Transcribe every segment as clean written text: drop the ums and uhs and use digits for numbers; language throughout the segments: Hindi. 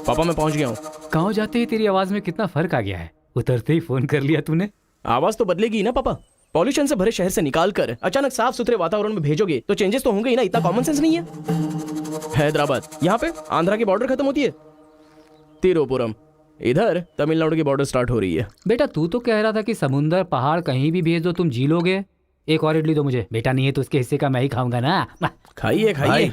पापा मैं पहुंच गया हूँ। गाँव जाते ही तेरी आवाज में कितना फर्क आ गया है। उतरते ही फोन कर लिया तूने। आवाज तो बदलेगी ना पापा। पॉल्यूशन से भरे शहर से निकाल कर अचानक साफ सुथरे वातावरण में भेजोगे तो चेंजेस तो होंगे ही ना। इतना कॉमन सेंस नहीं है। हैदराबाद यहाँ पे आंध्रा की बॉर्डर खत्म होती है, तिरुपुरम इधर तमिलनाडु की बॉर्डर स्टार्ट हो रही है। बेटा तू तो कह रहा था कि समुंदर पहाड़ कहीं भी भेज दो तुम जी लोगे। एक और इडली दो मुझे। बेटा नहीं है तो उसके हिस्से का मैं ही खाऊंगा ना। खाइए खाइए।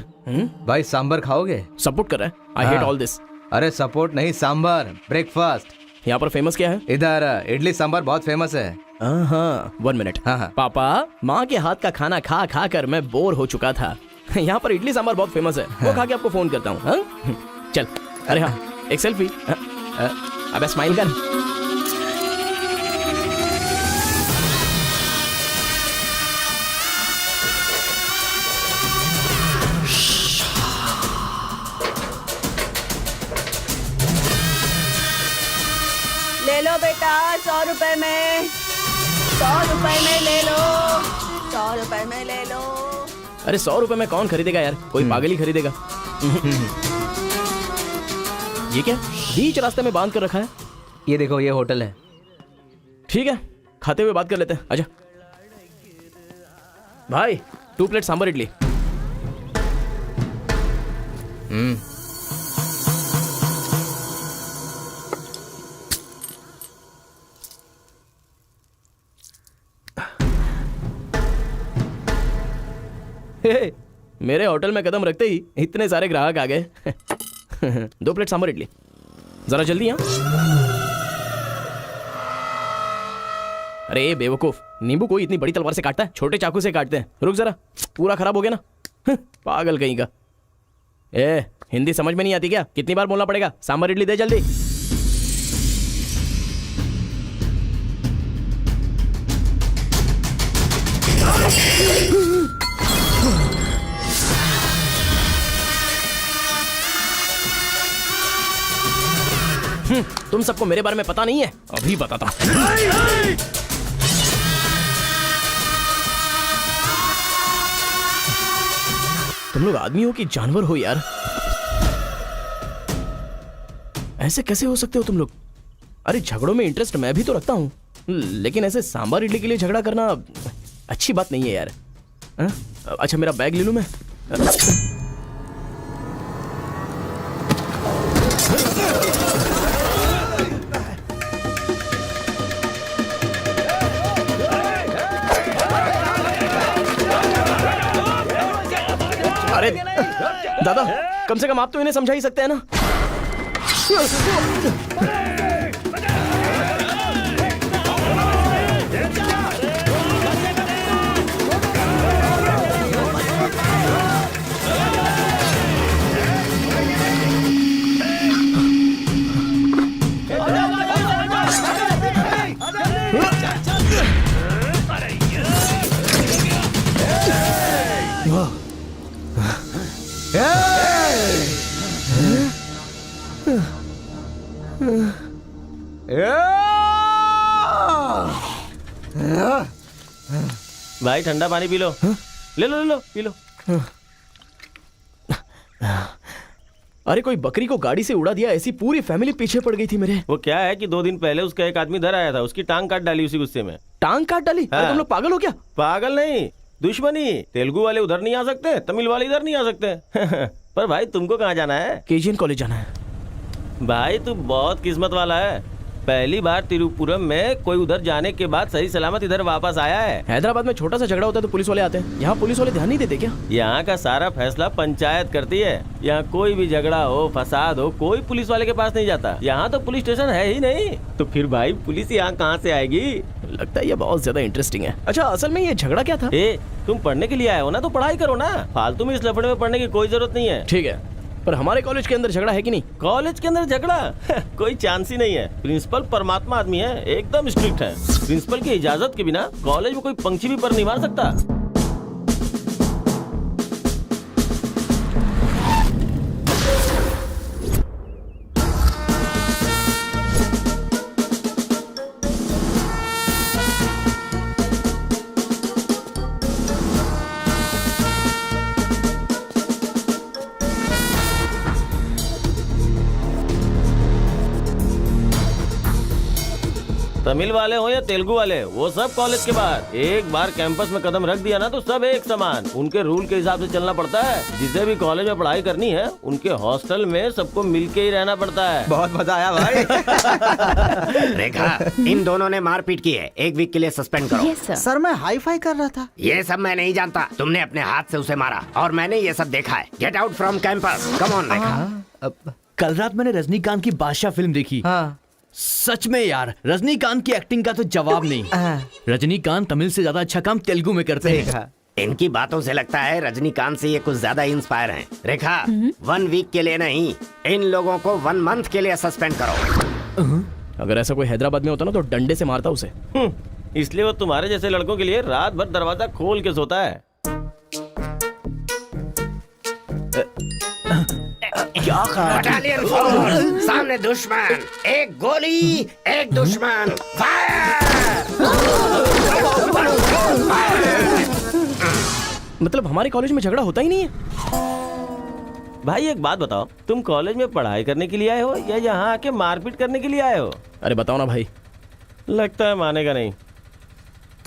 भाई सांबर खाओगे? सपोर्ट कर रहा है। I hate all this. अरे सपोर्ट नहीं, सांबर ब्रेकफास्ट। यहाँ पर फेमस क्या है? इधर इडली सांबर बहुत फेमस है। हाँ 1 मिनट। हाँ। पापा माँ के हाथ का खाना खा खा कर मैं बोर हो चुका था। यहाँ पर इडली सांबर बहुत फेमस है। वो खा के आपको फोन करता हूँ। चल। अरे हाँ एक सेल्फी। अबे स्माइल कर। ले लो बेटा 100 रुपए में, 100 रुपए में ले लो, 100 रुपए में ले लो। अरे 100 रुपए में कौन खरीदेगा यार, कोई पागल ही खरीदेगा। ये क्या बीच रास्ते में बांध कर रखा है? ये देखो ये होटल है। ठीक है खाते हुए बात कर लेते हैं। आजा भाई 2 प्लेट सांबर इडली। हे, मेरे होटल में कदम रखते ही इतने सारे ग्राहक आ गए। 2 प्लेट सांबर इडली जरा जल्दी। यहाँ अरे बेवकूफ, नींबू कोई इतनी बड़ी तलवार से काटता है? छोटे चाकू से काटते हैं। रुक जरा, पूरा खराब हो गया ना। पागल कहीं का। हिंदी समझ में नहीं आती क्या? कितनी बार बोलना पड़ेगा? सांबर इडली दे जल्दी। तुम सबको मेरे बारे में पता नहीं है, अभी बताता हूं। तुम लोग आदमी हो कि जानवर हो यार? ऐसे कैसे हो सकते हो तुम लोग? अरे झगड़ों में इंटरेस्ट मैं भी तो रखता हूं, लेकिन ऐसे सांबर इडली के लिए झगड़ा करना अच्छी बात नहीं है यार। अच्छा मेरा बैग ले लूं मैं? अरे दादा कम से कम आप तो इन्हें समझा ही सकते हैं ना। भाई ठंडा पानी पी लो। ले लो ले लो पी लो। अरे कोई बकरी को गाड़ी से उड़ा दिया, ऐसी पूरी फैमिली पीछे पड़ गई थी मेरे। वो क्या है कि 2 दिन पहले उसका एक आदमी इधर आया था, उसकी टांग काट डाली उसी गुस्से में। टांग काट डाली? अरे तुम लोग पागल हो क्या? पागल नहीं, दुश्मनी। तेलुगु वाले उधर नहीं आ सकते, तमिल वाले इधर नहीं आ सकते। पर भाई तुमको कहाँ जाना है? केजीएन कॉलेज जाना है। भाई तू बहुत किस्मत वाला है। पहली बार तिरुपुरम में कोई उधर जाने के बाद सही सलामत इधर वापस आया है। हैदराबाद में छोटा सा झगड़ा होता है तो पुलिस वाले आते हैं, यहाँ पुलिस वाले ध्यान नहीं देते क्या? यहाँ का सारा फैसला पंचायत करती है। यहाँ कोई भी झगड़ा हो, फसाद हो, कोई पुलिस वाले के पास नहीं जाता। यहाँ तो पुलिस स्टेशन है ही नहीं, तो फिर भाई पुलिस यहाँ कहाँ से आएगी? लगता है ये बहुत ज्यादा इंटरेस्टिंग है। अच्छा असल में ये झगड़ा क्या था? तुम पढ़ने के लिए आए हो ना, तो पढ़ाई करो ना। फालतू में इस लफड़े में पढ़ने की कोई जरूरत नहीं है। ठीक है, पर हमारे कॉलेज के अंदर झगड़ा है कि नहीं? कॉलेज के अंदर झगड़ा? कोई चांस ही नहीं है। प्रिंसिपल परमात्मा आदमी है, एकदम स्ट्रिक्ट है। प्रिंसिपल की इजाजत के बिना कॉलेज में कोई पंछी भी पर नहीं मार सकता। तमिल वाले हो या तेलुगु वाले, वो सब कॉलेज के बाहर। एक बार कैंपस में कदम रख दिया ना तो सब एक समान। उनके रूल के हिसाब से चलना पड़ता है। जिसे भी कॉलेज में पढ़ाई करनी है उनके हॉस्टल में सबको मिलके ही रहना पड़ता है। बहुत मजा आया भाई। रेखा, इन दोनों ने मारपीट की है, 1 वीक के लिए सस्पेंड करो। Yes sir. सर मैं हाई फाई कर रहा था। ये सब मैं नहीं जानता, तुमने अपने हाथ से उसे मारा और मैंने ये सब देखा है। Get out from campus, come on Rekha. कल रात मैंने रजनीकांत की बादशाह फिल्म देखी। हाँ। सच में यार, रजनीकांत की एक्टिंग का तो जवाब नहीं। रजनीकांत तमिल से ज्यादा अच्छा काम तेलुगु में करते हैं। इनकी बातों से लगता है रजनीकांत से ये कुछ ज्यादा इंस्पायर हैं। रेखा, 1 वीक के लिए नहीं, इन लोगों को 1 मंथ के लिए सस्पेंड करो। अगर ऐसा कोई हैदराबाद में होता ना तो डंडे से मारता उसे। इसलिए वो तुम्हारे जैसे लड़कों के लिए रात भर दरवाजा खोल के सोता है। क्या बटालियन फॉरवर्ड, सामने दुश्मन, एक गोली, एक दुश्मन, मतलब हमारे कॉलेज में झगड़ा होता ही नहीं है। भाई एक बात बताओ, तुम कॉलेज में पढ़ाई करने के लिए आए हो या यहाँ आके मारपीट करने के लिए आए हो? अरे बताओ ना भाई। लगता है मानेगा नहीं।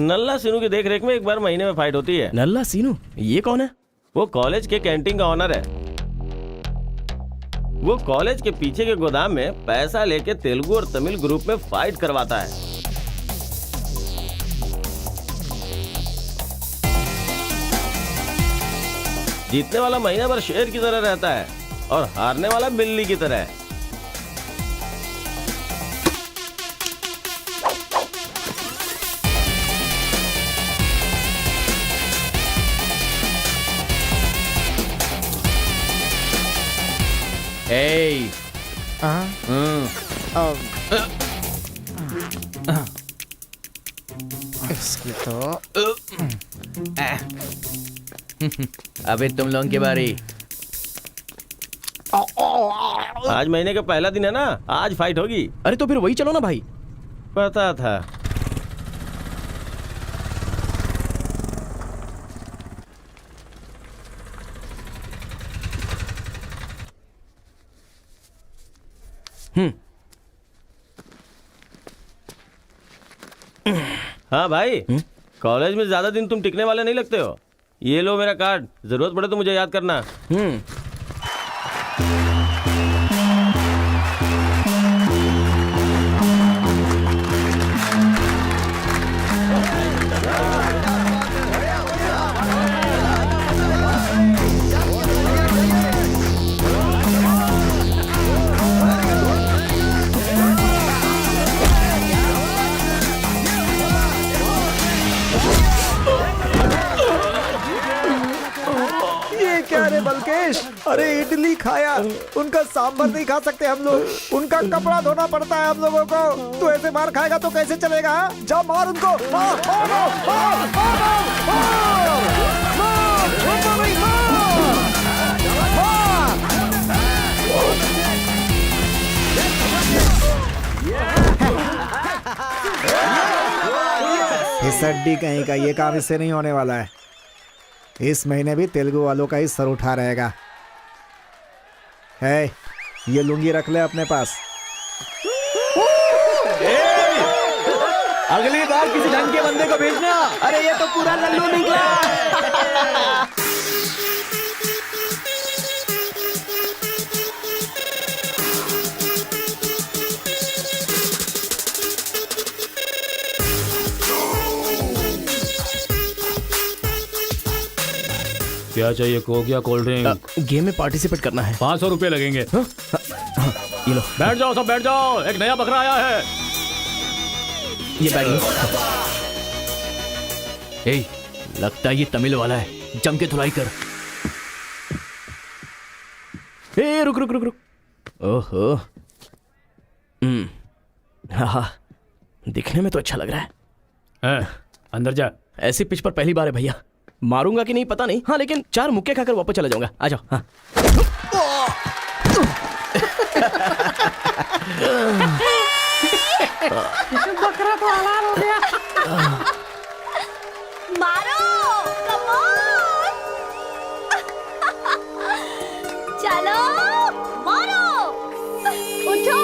नल्ला सिनू की देख रेख में एक बार महीने में फाइट होती है। नल्ला सीनू, ये कौन है? वो कॉलेज के कैंटीन का ऑनर है। वो कॉलेज के पीछे के गोदाम में पैसा लेके तेलुगु और तमिल ग्रुप में फाइट करवाता है। जीतने वाला महीना भर शेर की तरह रहता है और हारने वाला बिल्ली की तरह। Hey. इसकी तो अबे तुम लोगों की बारी। आज महीने का पहला दिन है ना, आज फाइट होगी। अरे तो फिर वही चलो ना भाई। पता था। हाँ भाई, कॉलेज में ज्यादा दिन तुम टिकने वाले नहीं लगते हो। ये लो मेरा कार्ड, जरूरत पड़े तो मुझे याद करना। ये क्या रे बलकेश, अरे इडली खाया, उनका सांभर नहीं खा सकते हम लोग, उनका कपड़ा धोना पड़ता है हम लोगों को। तू ऐसे मार खाएगा तो कैसे चलेगा? जा मार उनको, मार, मार, मार, मार, मार, मार, मार, उनको नहीं मार, मार। इस अड्डी कहीं का ये काम इससे नहीं होने वाला है। इस महीने भी तेलुगु वालों का ही सर उठा रहेगा। है, ये लुंगी रख ले अपने पास। अगली बार किसी ढंग के बंदे को भेजना। अरे ये तो पूरा लल्लू निकला। क्या चाहिए? कोक या कोल्ड ड्रिंक? गेम में पार्टिसिपेट करना है। 500 रुपए लगेंगे। ये लो, बैठ जाओ, सब बैठ जाओ, एक नया बकरा आया है। ये बैग लो। ए, लगता है ये तमिल वाला है, जम के धुलाई कर। ए रुक रुक रुक रुक। ओहो, हाँ, दिखने में तो अच्छा लग रहा है। अंदर जा। ऐसी पिच पर पहली बार है भैया। मारूंगा कि नहीं पता नहीं, हाँ लेकिन 4 मुक्के खाकर वापस चला जाऊंगा। आ जाओ। हाँ। बकरा तो हलाल हो गया। मारो, कम ऑन। चलो, मारो, उठो।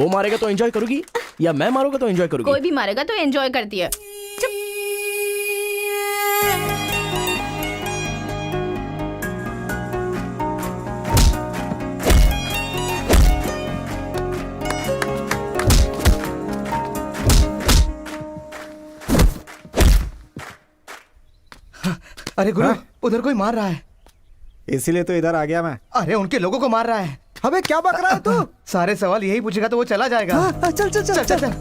वो मारेगा तो एंजॉय करोगी या मैं मारूंगा तो एंजॉय करोगी? कोई भी मारेगा तो एंजॉय करती है। अरे गुरु, उधर कोई मार रहा है। इसीलिए तो इधर आ गया मैं। अरे उनके लोगों को मार रहा है। अबे क्या बक रहा है तू? सारे सवाल यही पूछेगा तो वो चला जाएगा। चल चल चल चल, चल।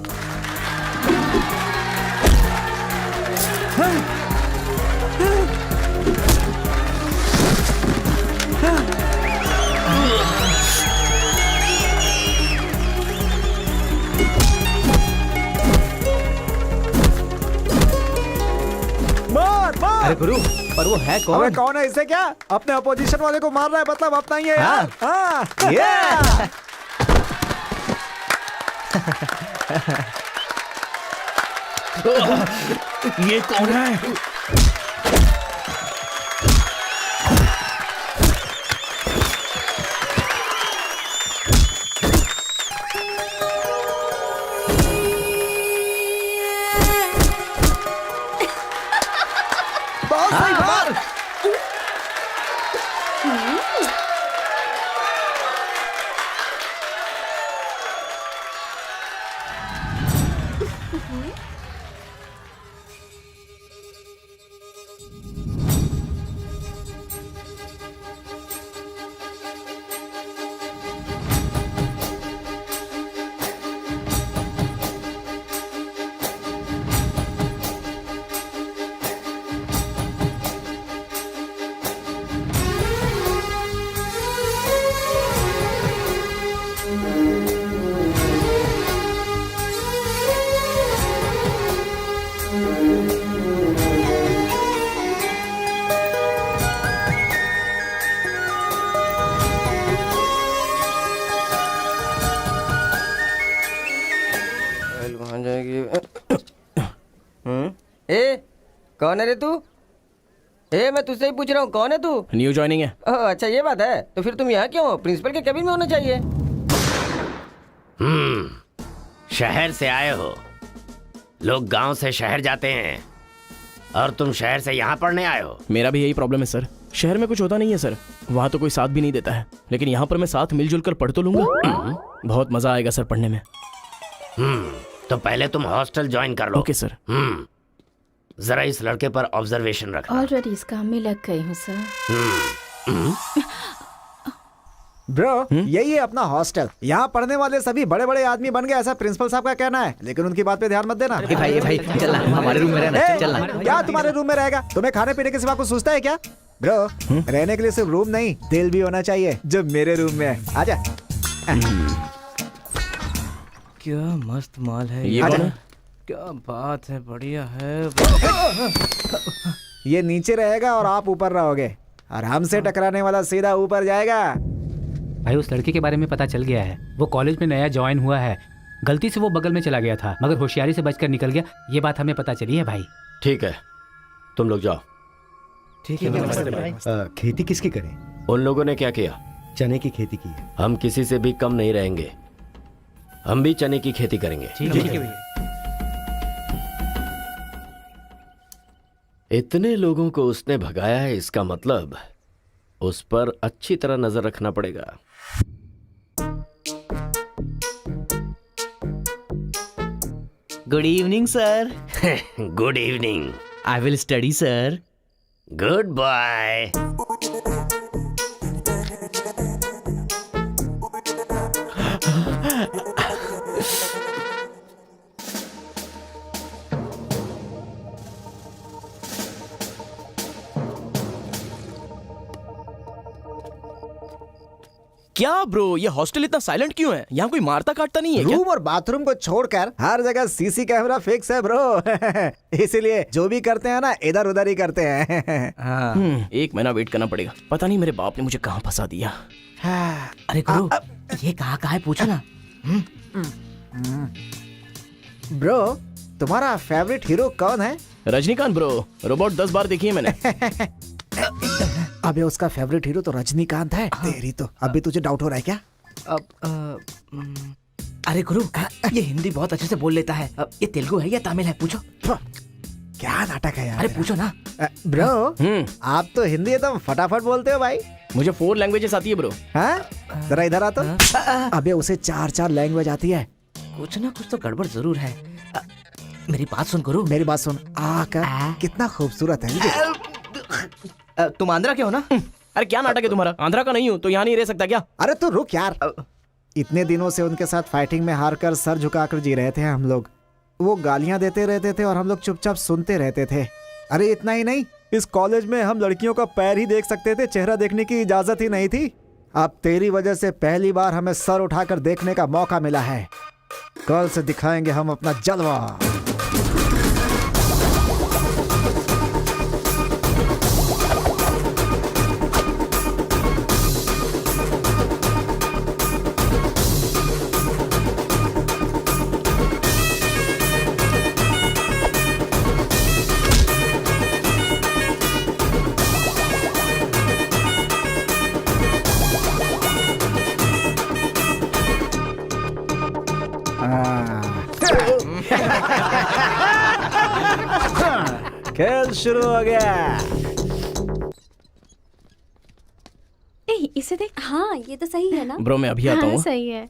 मार मार। अरे गुरु, पर वो है अबे कौन? कौन है? इससे क्या? अपने अपोजिशन वाले को मार रहा है, मतलब अपना ही है यार। हाँ ये कौन है? बहुत सही मार। वहां जाएगी। ए, कौन है रे तू? ए, मैं तुझसे ही पूछ रहा हूँ, कौन है तू? न्यू ज्वाइनिंग है। ओह, अच्छा ये बात है। तो फिर तुम यहाँ क्यों हो? प्रिंसिपल के केबिन में होना चाहिए। शहर से आए हो। लोग गांव से शहर जाते हैं और तुम शहर से यहाँ पढ़ने आए हो। मेरा भी यही प्रॉब्लम है सर। शहर में कुछ होता नहीं है सर, वहाँ तो कोई साथ भी नहीं देता है, लेकिन यहाँ पर मैं साथ मिलजुल कर पढ़ तो लूंगा। बहुत मजा आएगा सर पढ़ने में। तो पहले तुम हॉस्टल ज्वाइन कर लो। Okay sir. जरा इस लड़के पर ऑब्जर्वेशन रखना। ऑलरेडी इस काम में लग गई हूँ सर। ब्रो, यही है अपना हॉस्टल। यहाँ पढ़ने वाले सभी बड़े बड़े आदमी बन गए, ऐसा प्रिंसिपल साहब का कहना है, लेकिन उनकी बात पे ध्यान मत देना। भाई चल हमारे रूम में रहना। ए, चल क्या तुम्हारे रूम में रहेगा? तुम्हें खाने पीने के सिवा कुछ सोचता है क्या? ब्रो, रहने के लिए सिर्फ रूम नहीं, दिल भी होना चाहिए, जो मेरे रूम में है। आजा। क्या मस्त माल है ये कौन है? क्या बात है, बढ़िया है। ये नीचे रहेगा और आप ऊपर रहोगे, और हमसे टकराने वाला सीधा ऊपर जाएगा। भाई उस लड़के के बारे में पता चल गया है। वो कॉलेज में नया ज्वाइन हुआ है। गलती से वो बगल में चला गया था, मगर होशियारी से बचकर निकल गया। ये बात हमें पता चली है भाई। ठीक है, तुम लोग जाओ। ठीक है। खेती किसकी करें? उन लोगों ने क्या किया? चने की खेती की है। हम किसी से भी कम नहीं रहेंगे। हम भी चने की खेती करेंगे। ठीक है। इतने लोगों को उसने भगाया है, इसका मतलब उस पर अच्छी तरह नजर रखना पड़ेगा। Good evening sir. Good evening. I will study sir. Good bye. क्या ब्रो, ये हॉस्टल इतना साइलेंट क्यों है? यहाँ कोई मारता काटता नहीं है क्या? रूम और बाथरूम को छोड़कर हर जगह सीसी कैमरा फिक्स है ब्रो। इसीलिए जो भी करते हैं ना, इधर उधर ही करते हैं। एक महीना वेट करना पड़ेगा। पता नहीं मेरे बाप ने मुझे कहाँ फंसा दिया। अरे गुरु, ये कहाँ है पूछो ना। ब्रो, तुम्हारा फेवरेट हीरो कौन है? रजनीकांत ब्रो, रोबोट 10 बार देखी है मैंने। अबे उसका फेवरेट हीरो तो रजनीकांत है। तेरी तो अब भी तुझे डाउट हो रहा है क्या? अब अरे गुरु, ये हिंदी बहुत अच्छे से बोल लेता है। ये तेलुगु है या तमिल है, पूछो। क्या नाटक है यार। अरे पूछो ना। ब्रो, आप तो हिंदी एकदम फटाफट बोलते हो भाई। मुझे 4 लैंग्वेजेस आती है ब्रो। हाँ, जरा इधर आ तो। अबे उसे 4 लैंग्वेज आती है। कुछ ना कुछ तो गड़बड़ जरूर है। मेरी बात सुन गुरु। मेरी बात सुन। कितना खूबसूरत है ये। तुम आंध्रा के हो ना? अरे क्या नाटक है तुम्हारा? आंध्रा का नहीं हूँ तो यहाँ नहीं रह सकता क्या? अरे तो रुक यार। इतने दिनों से उनके साथ फाइटिंग में हारकर सर झुकाकर जी रहे थे हम लोग। वो गालियां देते रहते थे और हम लोग चुपचाप सुनते रहते थे। अरे इतना ही नहीं, इस कॉलेज में हम लड़कियों का पैर ही देख सकते थे, चेहरा देखने की इजाजत ही नहीं थी। अब तेरी वजह से पहली बार हमें सर उठाकर देखने का मौका मिला है। कल से दिखाएंगे हम अपना जलवा। खेल शुरू हो गया। इसे देख। हाँ ये तो सही है ना। ब्रो मैं अभी आता हाँ, हूँ। सही है।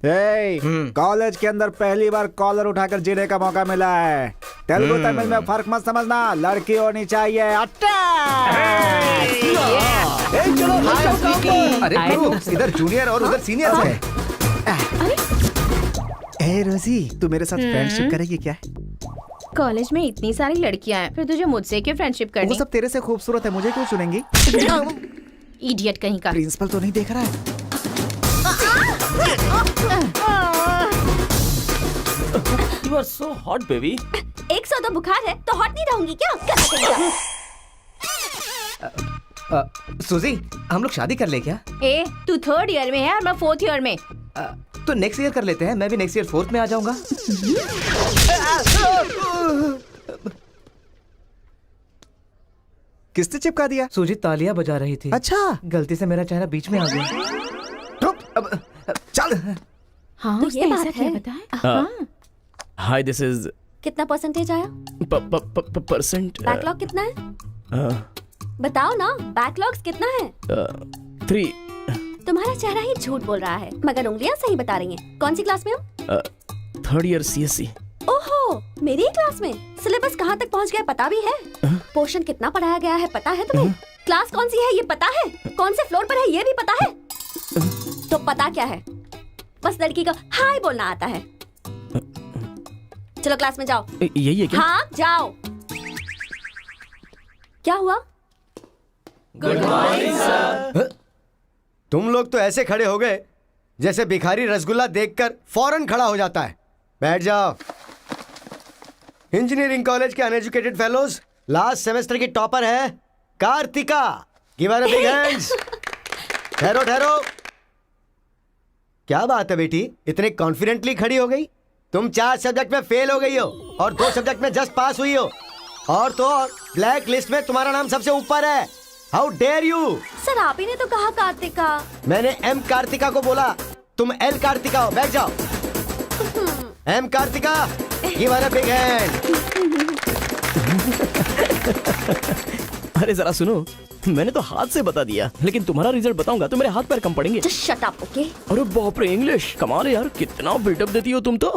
कॉलेज के अंदर पहली बार कॉलर उठाकर जीने का मौका मिला है। तेलुगु तमिल में फर्क मत समझना, लड़की होनी चाहिए। अरे गुरु, इधर जूनियर और उधर सीनियर है। ए रोजी, तू मेरे साथ फ्रेंडशिप करेगी क्या? कॉलेज में इतनी सारी लड़कियां हैं, फिर तुझे मुझसे क्यों फ्रेंडशिप वो करनी? सब तेरे से खूबसूरत है, मुझे क्यों चुनेंगी? इडियट कहीं का। प्रिंसिपल तो नहीं देख रहा है? You are so hot baby. 102 बुखार है तो हॉट नहीं रहूंगी क्या? सुजी, हम लोग शादी कर ले क्या? ए, तू 3rd ईयर में है और मैं 4th ईयर में। तो नेक्स्ट ईयर कर लेते हैं। मैं भी नेक्स्ट ईयर 4th में आ जाऊंगा। किसने चिपका दिया? सूजी तालियां बजा रही थी। अच्छा, गलती से मेरा चेहरा बीच में आ गया। चल। हाँ, तो उसने ये ऐसा बात क्या है। बताया? हाँ। हाय दिस इज कितना परसेंटेज आया? परसेंट। बैकलॉग कितना है? बताओ ना, बैकलॉग्स कितना है? 3। तुम्हारा चेहरा ही झूठ बोल रहा है, मगर उंगलियां सही बता रही हैं। कौन सी क्लास में हो? 3rd year CSC। ओहो, मेरी ही क्लास में। सिलेबस कहाँ तक पहुँच गया पता भी है? पोर्शन कितना पढ़ाया गया है पता है तुम्हें? क्लास कौन सी है ये पता है? कौन से फ्लोर पर है ये भी पता है? तो पता क्या है? बस लड़की को हाय बोलना आता है। चलो क्लास में जाओ। यही है क्या? हाँ जाओ। क्या हुआ? Good morning sir. तुम लोग तो ऐसे खड़े हो गए जैसे भिखारी रसगुल्ला देखकर फौरन खड़ा हो जाता है। बैठ जाओ। इंजीनियरिंग कॉलेज के अनएजुकेटेड फेलोज, लास्ट सेमेस्टर की टॉपर है Karthika. Give her a big hands. ठहरो ठहरो। क्या बात है बेटी, इतने कॉन्फिडेंटली खड़ी हो गई? तुम 4 सब्जेक्ट में फेल हो गई हो और 2 सब्जेक्ट में जस्ट पास हुई हो, और तो और ब्लैक लिस्ट में तुम्हारा नाम सबसे ऊपर है। How dare you? सर आप ही ने तो कहा कार्तिका। मैंने एम कार्तिका को बोला, तुम एल कार्तिका हो। बैठ जाओ। M Karthika, give her a big hand. अरे जरा सुनो, मैंने तो हाथ से बता दिया, लेकिन तुम्हारा रिजल्ट बताऊंगा तो मेरे हाथ पैर कम पड़ेंगे। Just shut up, okay? अरे बाप रे, इंग्लिश कमाल है यार, कितना बिल्डअप देती हो तुम तो।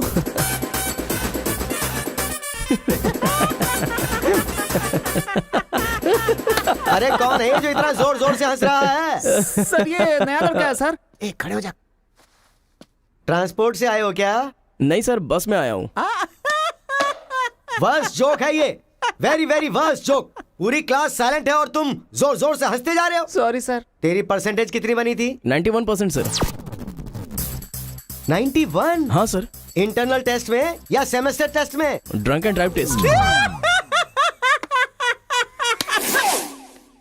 अरे कौन है जो इतना जोर जोर से हंस रहा है? सर ये नया लड़का है सर। एक खड़े हो जा। ट्रांसपोर्ट से आए हो क्या? नहीं सर, बस में आया हूँ। वर्स्ट जोक है ये, वेरी वेरी वर्स्ट जोक। पूरी क्लास साइलेंट है और तुम जोर जोर से हंसते जा रहे हो। Sorry sir. तेरी परसेंटेज कितनी बनी थी? 91% सर। 91? हाँ सर। इंटरनल टेस्ट में या सेमेस्टर टेस्ट में? Drunk and drive test.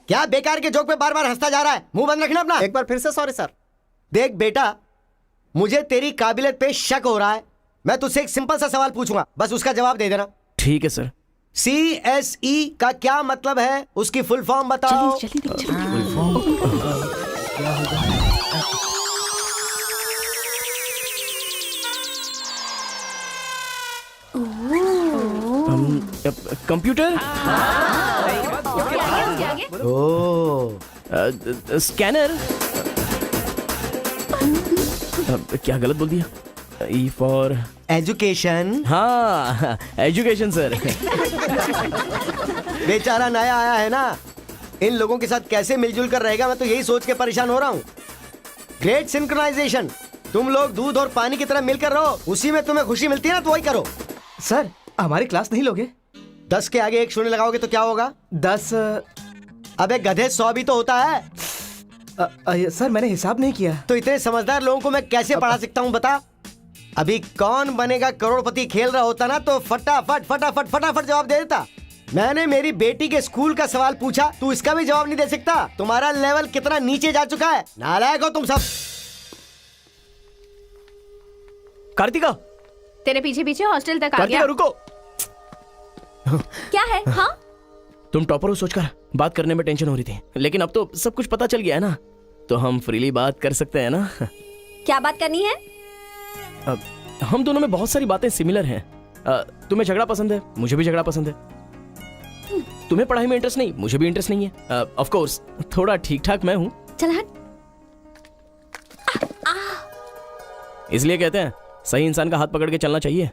क्या बेकार के जोक पे बार बार हंसता जा रहा है? मुंह बंद रखना अपना। एक बार फिर से सॉरी सर। देख बेटा, मुझे तेरी काबिलियत पे शक हो रहा है। मैं तुझसे एक सिंपल सा सवाल पूछूंगा, बस उसका जवाब दे देना। ठीक है सर। CSE का क्या मतलब है? उसकी फुल फॉर्म बताओ। कंप्यूटर, ओ स्कैनर, क्या गलत बोल दिया? E for education. हाँ, एजुकेशन सर। बेचारा नया आया है ना, इन लोगों के साथ कैसे मिलजुल कर रहेगा, मैं तो यही सोच के परेशान हो रहा हूँ। ग्रेट सिंक्रोनाइजेशन, तुम लोग दूध और पानी की तरह मिलकर रहो, उसी में तुम्हें खुशी मिलती है ना, तो वही करो। सर हमारी क्लास नहीं लोगे? 10 के आगे 1 शून्य लगाओगे तो क्या होगा? 10। अबे गधे 100 भी तो होता है। सर मैंने हिसाब नहीं किया। तो इतने समझदार लोगों को मैं कैसे पढ़ा सकता हूँ बता? अभी कौन बनेगा करोड़पति खेल रहा होता ना, तो फटाफट फटाफट फटाफट जवाब दे देता। मैंने मेरी बेटी के स्कूल का सवाल पूछा, तू इसका भी जवाब नहीं दे सकता। तुम्हारा लेवल कितना नीचे जा चुका है, नालायक हो तुम सब। कार्तिका, तेरे पीछे पीछे हॉस्टल तक आ कार्तिका गया। रुको। क्या है? हाँ, तुम टॉपर हो सोचकर बात करने में टेंशन हो रही थी, लेकिन अब तो सब कुछ पता चल गया है ना, तो हम फ्रीली बात कर सकते हैं ना। क्या बात करनी है? अब हम दोनों में बहुत सारी बातें सिमिलर हैं। तुम्हें झगड़ा पसंद है, मुझे भी झगड़ा पसंद है। तुम्हें पढ़ाई में इंटरेस्ट नहीं, मुझे भी इंटरेस्ट नहीं है। ऑफ कोर्स थोड़ा ठीक ठाक मैं हूँ, चल हट। इसलिए कहते हैं सही इंसान का हाथ पकड़ के चलना चाहिए।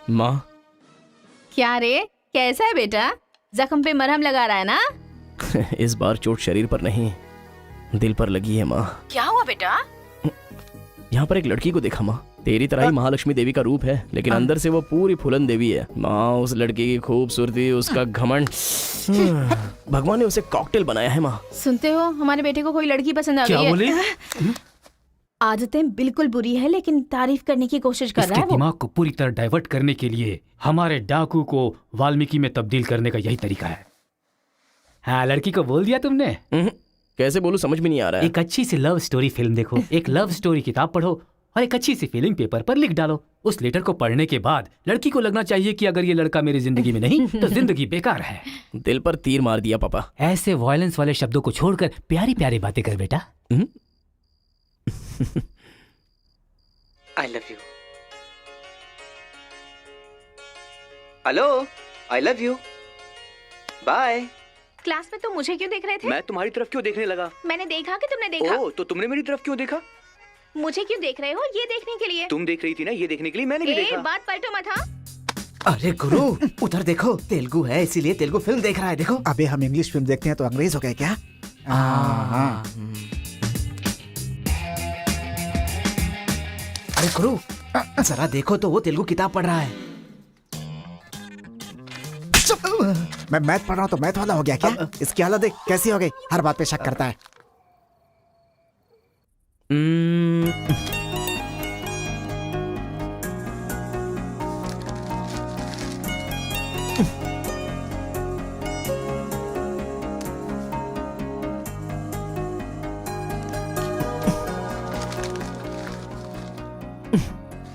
माँ, क्या रे, कैसा है बेटा? जख्म पे मरहम लगा रहा है ना? इस बार चोट शरीर पर नहीं दिल पर लगी है माँ। क्या हुआ बेटा? यहाँ पर एक लड़की को देखा माँ, तेरी तरह ही महालक्ष्मी देवी का रूप है, लेकिन अंदर से वो पूरी फूलन देवी है। माँ, उस लड़की की खूबसूरती, उसका घमंड, भगवान ने उसे कॉकटेल बनाया है माँ। सुनते हो, हमारे बेटे को कोई लड़की पसंद आ गई है। क्या बोले? आदतें बिल्कुल बुरी है, लेकिन तारीफ करने की कोशिश कर रहा इसके है वो। दिमाग को पूरी तरह डाइवर्ट करने के लिए हमारे डाकू को वाल्मीकि में तब्दील करने का यही तरीका है। हाँ, लड़की को बोल दिया तुमने? कैसे बोलूं, समझ में नहीं आ रहा है। एक अच्छी सी लव स्टोरी फिल्म देखो, एक लव स्टोरी किताब पढ़ो और एक अच्छी सी फीलिंग पेपर पर लिख डालो। उस लेटर को पढ़ने के बाद लड़की को लगना चाहिए कि अगर ये लड़का मेरी जिंदगी में नहीं तो जिंदगी बेकार है। दिल पर तीर मार दिया पापा। ऐसे वायलेंस वाले शब्दों को छोड़कर प्यारी प्यारी बातें कर बेटा। I love you. Hello, I love you. Bye. Class में तुम मुझे क्यों देख रहे थे? मैं तुम्हारी तरफ क्यों देखने लगा? मैंने देखा कि तुमने देखा। ओह, तो तुमने मेरी तरफ क्यों देखा? मुझे क्यों देख रहे हो? ये देखने के लिए। तुम देख रही थी ना, ये देखने के लिए मैंने भी देखा। बात पलटो मत। हाँ, अरे गुरु, उधर देखो, तेलुगु है इसीलिए तेलुगु फिल्म देख रहा है। देखो, अबे हम इंग्लिश फिल्म देखते हैं तो अंग्रेज हो गए क्या? अरे गुरु, जरा देखो तो वो तेलुगु किताब पढ़ रहा है। मैं मैथ पढ़ रहा हूँ तो मैथ वाला हो गया क्या? इसकी हालत देख कैसी हो गई, हर बात पे शक करता है।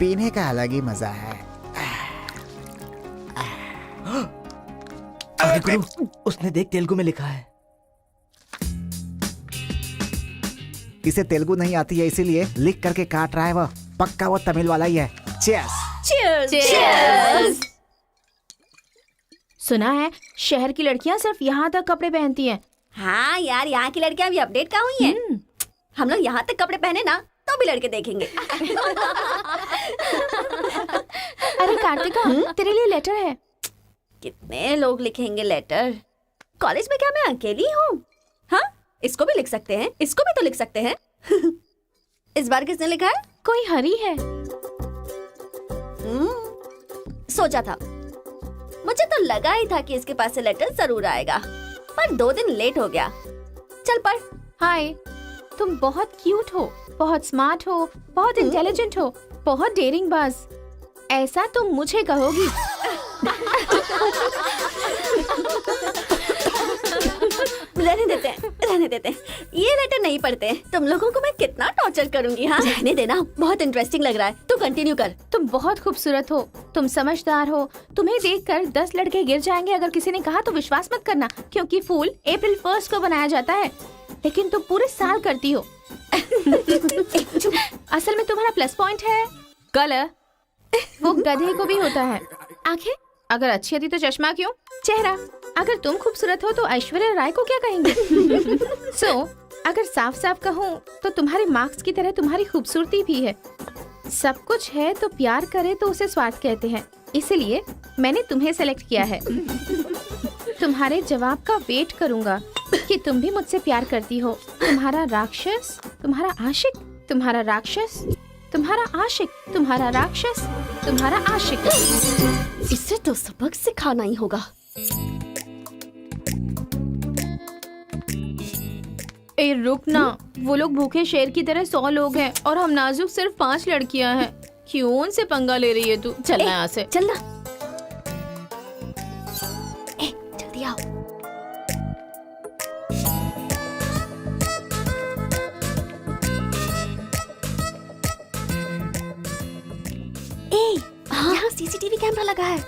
पीने का अलग ही मजा है। अरे गुरु, उसने देख तेलुगु में लिखा है। इसे तेलुगु नहीं आती है इसीलिए लिख करके काट रहा है वो। पक्का वो तमिल वाला ही है। चीयर्स। Cheers! Cheers! सुना है शहर की लड़कियां सिर्फ यहाँ तक कपड़े पहनती हैं। हाँ यार, यहाँ की लड़कियां अभी अपडेट कहाँ हुई हैं? हम लोग यहाँ तक कपड़े पहने ना तो भी लड़के देखेंगे। अरे कार्तिका, तेरे लिए लेटर है। कितने लोग लिखेंगे लेटर? कॉलेज में क्या मैं अकेली हूँ? हाँ, इसको भी लिख सकते हैं, इसको भी तो लिख सकते हैं। इस बार किसने लिखा है? कोई हरी है। सोचा था, मुझे तो लगा ही था कि इसके पास से लेटर जरूर आएगा, पर 2 दिन लेट हो गया। चल पढ़, हाय, तुम बहुत क्यूट हो, बहुत स्मार्ट हो, बहुत इंटेलिजेंट हो, बहुत डेयरिंग बाज। ऐसा तुम मुझे कहोगी? रहने देते हैं। ये लेटर नहीं पढ़ते। तुम लोगों को मैं कितना टॉर्चर करूंगी। हाँ, रहने देना, बहुत इंटरेस्टिंग लग रहा है। तू कंटिन्यू कर। तुम बहुत खूबसूरत हो, तुम समझदार हो। तुम्हें देखकर 10 लड़के गिर जाएंगे अगर किसी ने कहा तो विश्वास मत करना, क्योंकि फूल अप्रैल 1 को बनाया जाता है, लेकिन तुम पूरे साल करती हो। असल में तुम्हारा प्लस पॉइंट है कलर। वो गधे को भी होता है। आंखें अगर अच्छी होती तो चश्मा क्यों? चेहरा अगर तुम खूबसूरत हो तो ऐश्वर्या राय को क्या कहेंगे? अगर साफ साफ कहूँ तो तुम्हारे मार्क्स की तरह तुम्हारी खूबसूरती भी है। सब कुछ है तो प्यार करे तो उसे स्वार्थ कहते हैं, इसलिए मैंने तुम्हें सेलेक्ट किया है। तुम्हारे जवाब का वेट करूंगा कि तुम भी मुझसे प्यार करती हो। तुम्हारा राक्षस, तुम्हारा आशिक, तुम्हारा राक्षस, तुम्हारा आशिक, तुम्हारा राक्षस, तुम्हारा आशिक। इसे तो सबक सिखाना ही होगा। ए रुक ना, वो लोग भूखे शेर की तरह 100 लोग हैं और हम नाजुक सिर्फ 5 लड़कियां हैं। क्यों उनसे पंगा ले रही है तू? चलना यहाँ से। चलना। जल्दी आओ। यहाँ सीसीटीवी कैमरा लगा है।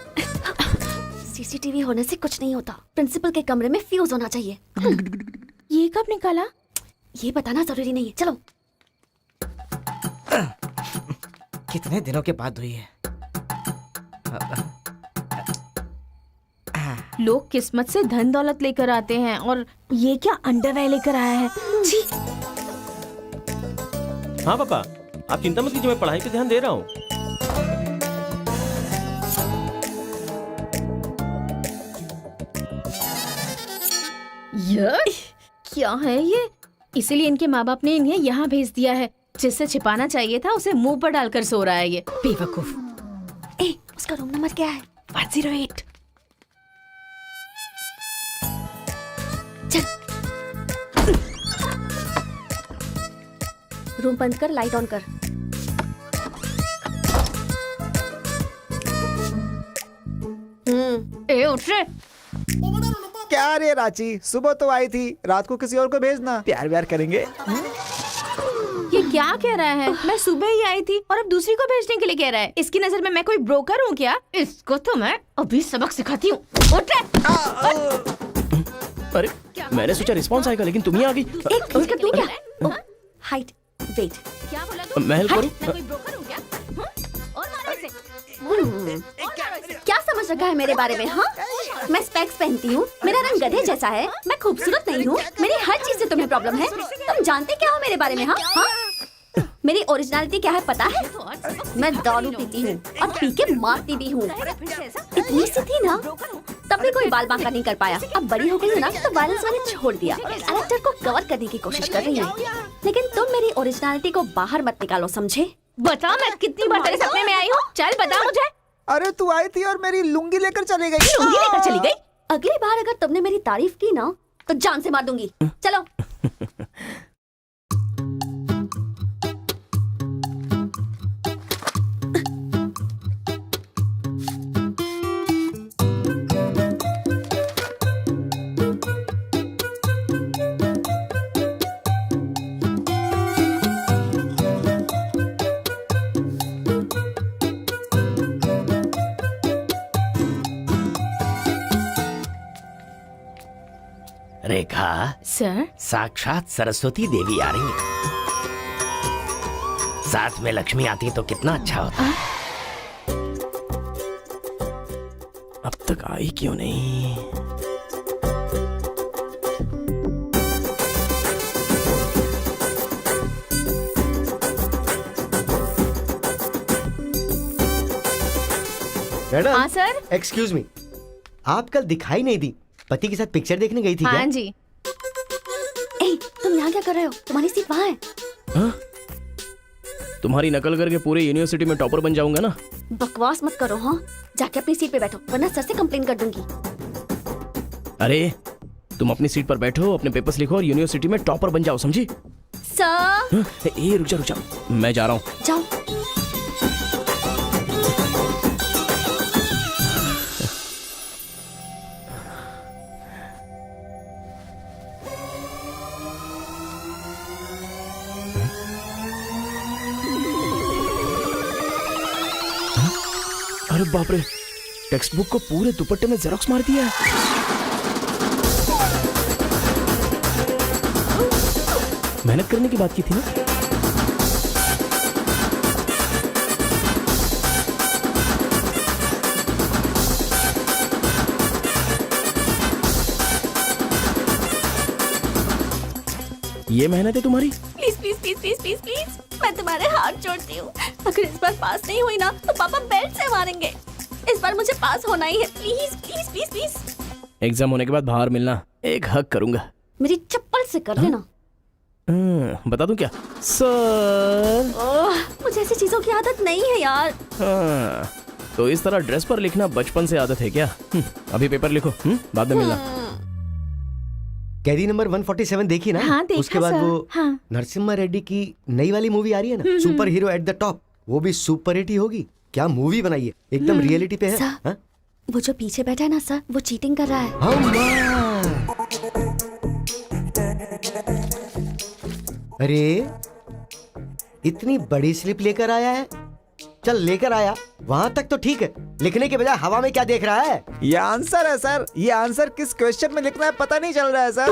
सीसीटीवी होने से कुछ नहीं होता। प्रिंसिपल के कमरे में फ्यूज होना चाहिए। ये कब निकाला? ये बताना जरूरी नहीं है। चलो। कितने दिनों के बाद हुई है। लोग किस्मत से धन दौलत लेकर आते हैं और ये क्या अंडरवेयर लेकर आया है? छी। हाँ पापा, आप चिंता मत कीजिए, मैं पढ़ाई पे ध्यान दे रहा हूँ। क्या है ये? इसीलिए इनके माँ बाप ने इन्हें यहाँ भेज दिया है। जिससे छिपाना चाहिए था उसे मुंह पर डालकर सो रहा है ये बेवकूफ। उसका रूम नंबर क्या है? 108। चल। रूम बंद कर, लाइट ऑन कर। उठ रे। क्या रे रांची, सुबह तो आई थी, रात को किसी और को भेजना, प्यार व्यार करेंगे। ये क्या कह रहा है? मैं सुबह ही आई थी और अब दूसरी को भेजने के लिए कह रहा है। इसकी नजर में मैं कोई ब्रोकर हूँ क्या? इसको तो मैं अभी सबक सिखाती हूँ। उठ रे। अरे मैंने सोचा रिस्पॉन्स आएगा, लेकिन तुम ही आ गई। इसका तू क्या? Height, weight. क्या बोला तू? मैं हेल्प करूँ? मैं कोई ब्रोकर हूँ क्या? और मारो इसे। क्या समझ रखा है मेरे बारे में? हाँ, मैं स्पेक्स पहनती हूँ, मेरा रंग गधे जैसा है, मैं खूबसूरत नहीं हूँ, मेरी हर चीज से तुम्हें प्रॉब्लम है। तुम जानते क्या हो मेरे बारे में? हाँ हाँ, मेरी ओरिजिनलिटी क्या है पता है? मैं दारू पीती हूँ और पी के मारती भी हूँ। इतनी सी थी ना, तब भी कोई बाल बांका नहीं कर पाया। अब बड़ी हो गई हूँ ना, तो वायलेंस मैंने छोड़ दिया। कैरेक्टर को कवर करने की कोशिश कर रही हूँ, लेकिन तुम मेरी ओरिजिनलिटी को बाहर मत निकालो, समझे? बता मैं कितनी बार तेरे सपने में आई हूँ? चल बता मुझे। अरे तू आई थी और मेरी लुंगी लेकर चली गई। लुंगी लेकर चली गई? अगली बार अगर तुमने मेरी तारीफ की ना तो जान से मार दूंगी। चलो। रेखा सर, साक्षात सरस्वती देवी आ रही है। साथ में लक्ष्मी आती तो कितना अच्छा होता। अब तक आई क्यों नहीं? मैडम। हाँ सर। एक्सक्यूज मी, आप कल दिखाई नहीं दी, पति के साथ पिक्चर देखने गई थी हाँ क्या? जी। तुम यहाँ क्या कर रहे हो? तुम्हारी सीट वहाँ है। हाँ? तुम्हारी नकल करके पूरे यूनिवर्सिटी में टॉपर बन जाऊंगा ना। बकवास मत करो। हाँ, जाके अपनी सीट पे बैठो, वरना सर से कंप्लेन कर दूंगी। अरे तुम अपनी सीट पर बैठो, अपने पेपर्स लिखो और यूनिवर्सिटी में टॉपर बन जाओ, समझी? सर ए रुक जा, मैं जा रहा हूँ। जाओ। अरे बाप रे, टेक्स्ट बुक को पूरे दुपट्टे में जेरोक्स मार दिया है। मेहनत करने की बात की थी ना। ये मेहनत है तुम्हारी? Please please please please please please, मैं तुम्हारे हाथ जोड़ती हूँ। अगर इस बार पास नहीं हुई ना तो पापा बेल्ट से मारेंगे। इस बार मुझे पास होना ही है, please please please please. Exam होने के बाद बाहर मिलना, एक हक करूंगा। मेरी चप्पल से कर लेना। बता दूं क्या सर? मुझे ऐसी चीजों की आदत नहीं है यार। तो इस तरह ड्रेस पर लिखना बचपन से आदत है क्या? अभी पेपर लिखो, बाद में मिलना। कैदी नंबर 147 देखी ना? हाँ, देखा उसके बाद सर। वो हाँ। नरसिम्हा रेड्डी की नई वाली मूवी आ रही है ना, super hero at the top, वो भी सुपर हिट ही होगी। क्या मूवी बनाई है, एकदम रियलिटी पे है। सर, हाँ? वो जो पीछे बैठा है ना सर, वो चीटिंग कर रहा है। अरे इतनी बड़ी स्लिप लेकर आया है। चल लेकर आया, वहां तक तो ठीक है, लिखने के बजाय हवा में क्या देख रहा है? ये आंसर है सर, ये आंसर किस क्वेश्चन में लिखना है पता नहीं चल रहा है सर।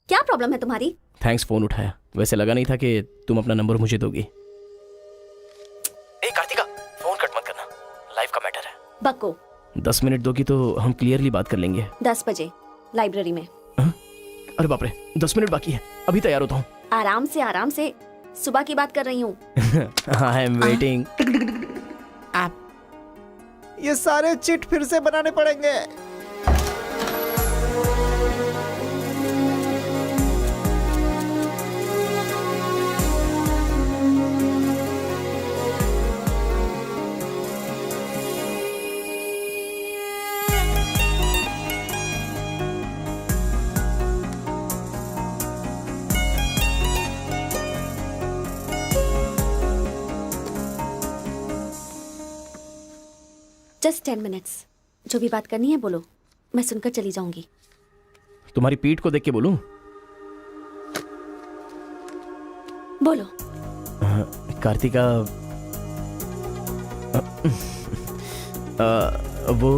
क्या प्रॉब्लम है तुम्हारी? थैंक्स फोन उठाया, वैसे लगा नहीं था कि तुम अपना नंबर मुझे दोगी। ए कार्तिका, फोन कट मत करना, लाइफ का मैटर है। बक्को 10 मिनट दोगी तो हम क्लियरली बात कर लेंगे। 10 बजे लाइब्रेरी में। अरे बाप रे, 10 मिनट बाकी है, अभी तैयार होता हूँ। आराम से, सुबह की बात कर रही हूँ। I am waiting. ये सारे चिट फिर से बनाने पड़ेंगे। जस्ट 10 मिनट्स, जो भी बात करनी है बोलो, मैं सुनकर चली जाऊंगी। तुम्हारी पीठ को देख के बोलूं? बोलो। कार्तिका, वो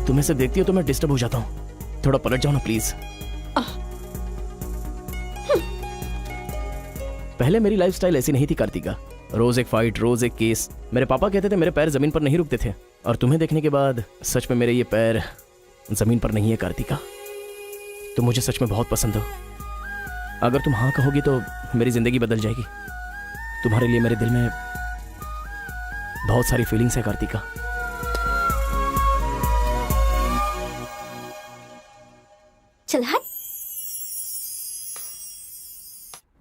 तुम ऐसे देखती हो तो मैं डिस्टर्ब हो जाता हूँ, थोड़ा पलट जाओ ना प्लीज। पहले मेरी लाइफस्टाइल ऐसी नहीं थी कार्तिका, रोज एक फाइट, रोज एक केस। मेरे पापा कहते थे मेरे पैर जमीन पर नहीं रुकते थे, और तुम्हें देखने के बाद सच में मेरे ये पैर जमीन पर नहीं है कार्तिका। तुम मुझे सच में बहुत पसंद हो। अगर तुम हाँ कहोगी तो मेरी जिंदगी बदल जाएगी। तुम्हारे लिए मेरे दिल में बहुत सारी फीलिंग्स है कार्तिका। चल हट।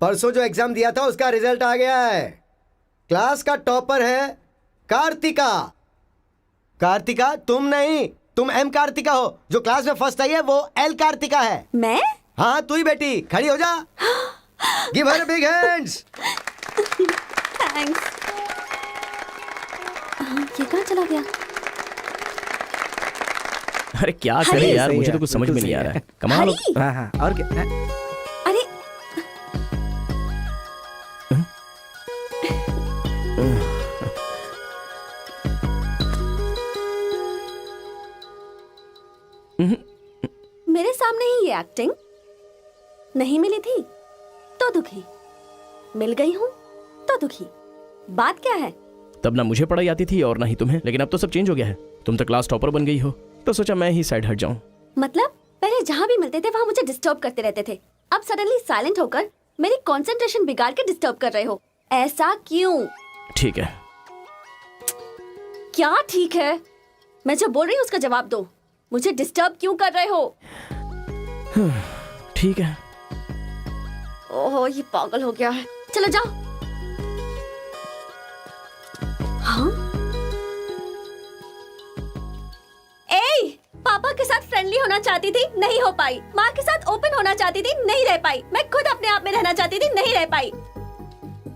परसों जो एग्जाम दिया था उसका रिजल्ट आ गया है। क्लास का टॉपर है कार्तिका। कार्तिका तुम नहीं, तुम एम कार्तिका हो। जो क्लास में फर्स्ट आई है वो एल कार्तिका है। मैं? हाँ तू ही बेटी, खड़ी हो जा। Give her big hands. Thanks. ये कहाँ चला गया? अरे क्या करे यार, मुझे तो कुछ समझ में नहीं आ रहा है। कमाल हो। हाँ हाँ, और क्या? अरे मेरे सामने ही ये एक्टिंग। नहीं मिली थी तो दुखी, मिल गई हूँ तो दुखी। बात क्या है? तब ना मुझे पढ़ाई आती थी और ना ही तुम्हें, लेकिन अब तो सब चेंज हो गया है। तुम तो क्लास टॉपर बन गई हो, तो सोचा मैं ही साइड हट जाऊं। मतलब पहले जहाँ भी मिलते थे वहाँ मुझे डिस्टर्ब करते रहते थे, अब सडनली साइलेंट होकर मेरी कंसंट्रेशन बिगाड़ के डिस्टर्ब कर रहे हो। ऐसा क्यों? ठीक है। क्या ठीक है? मैं जो बोल रही हूँ उसका जवाब दो। मुझे डिस्टर्ब क्यों कर रहे हो? ठीक है, ओहो ये पागल हो गया है। चलो जाओ। हाँ? ए, पापा के साथ फ्रेंडली होना चाहती थी, नहीं हो पाई। माँ के साथ ओपन होना चाहती थी, नहीं रह पाई। मैं खुद अपने आप में रहना चाहती थी, नहीं रह पाई।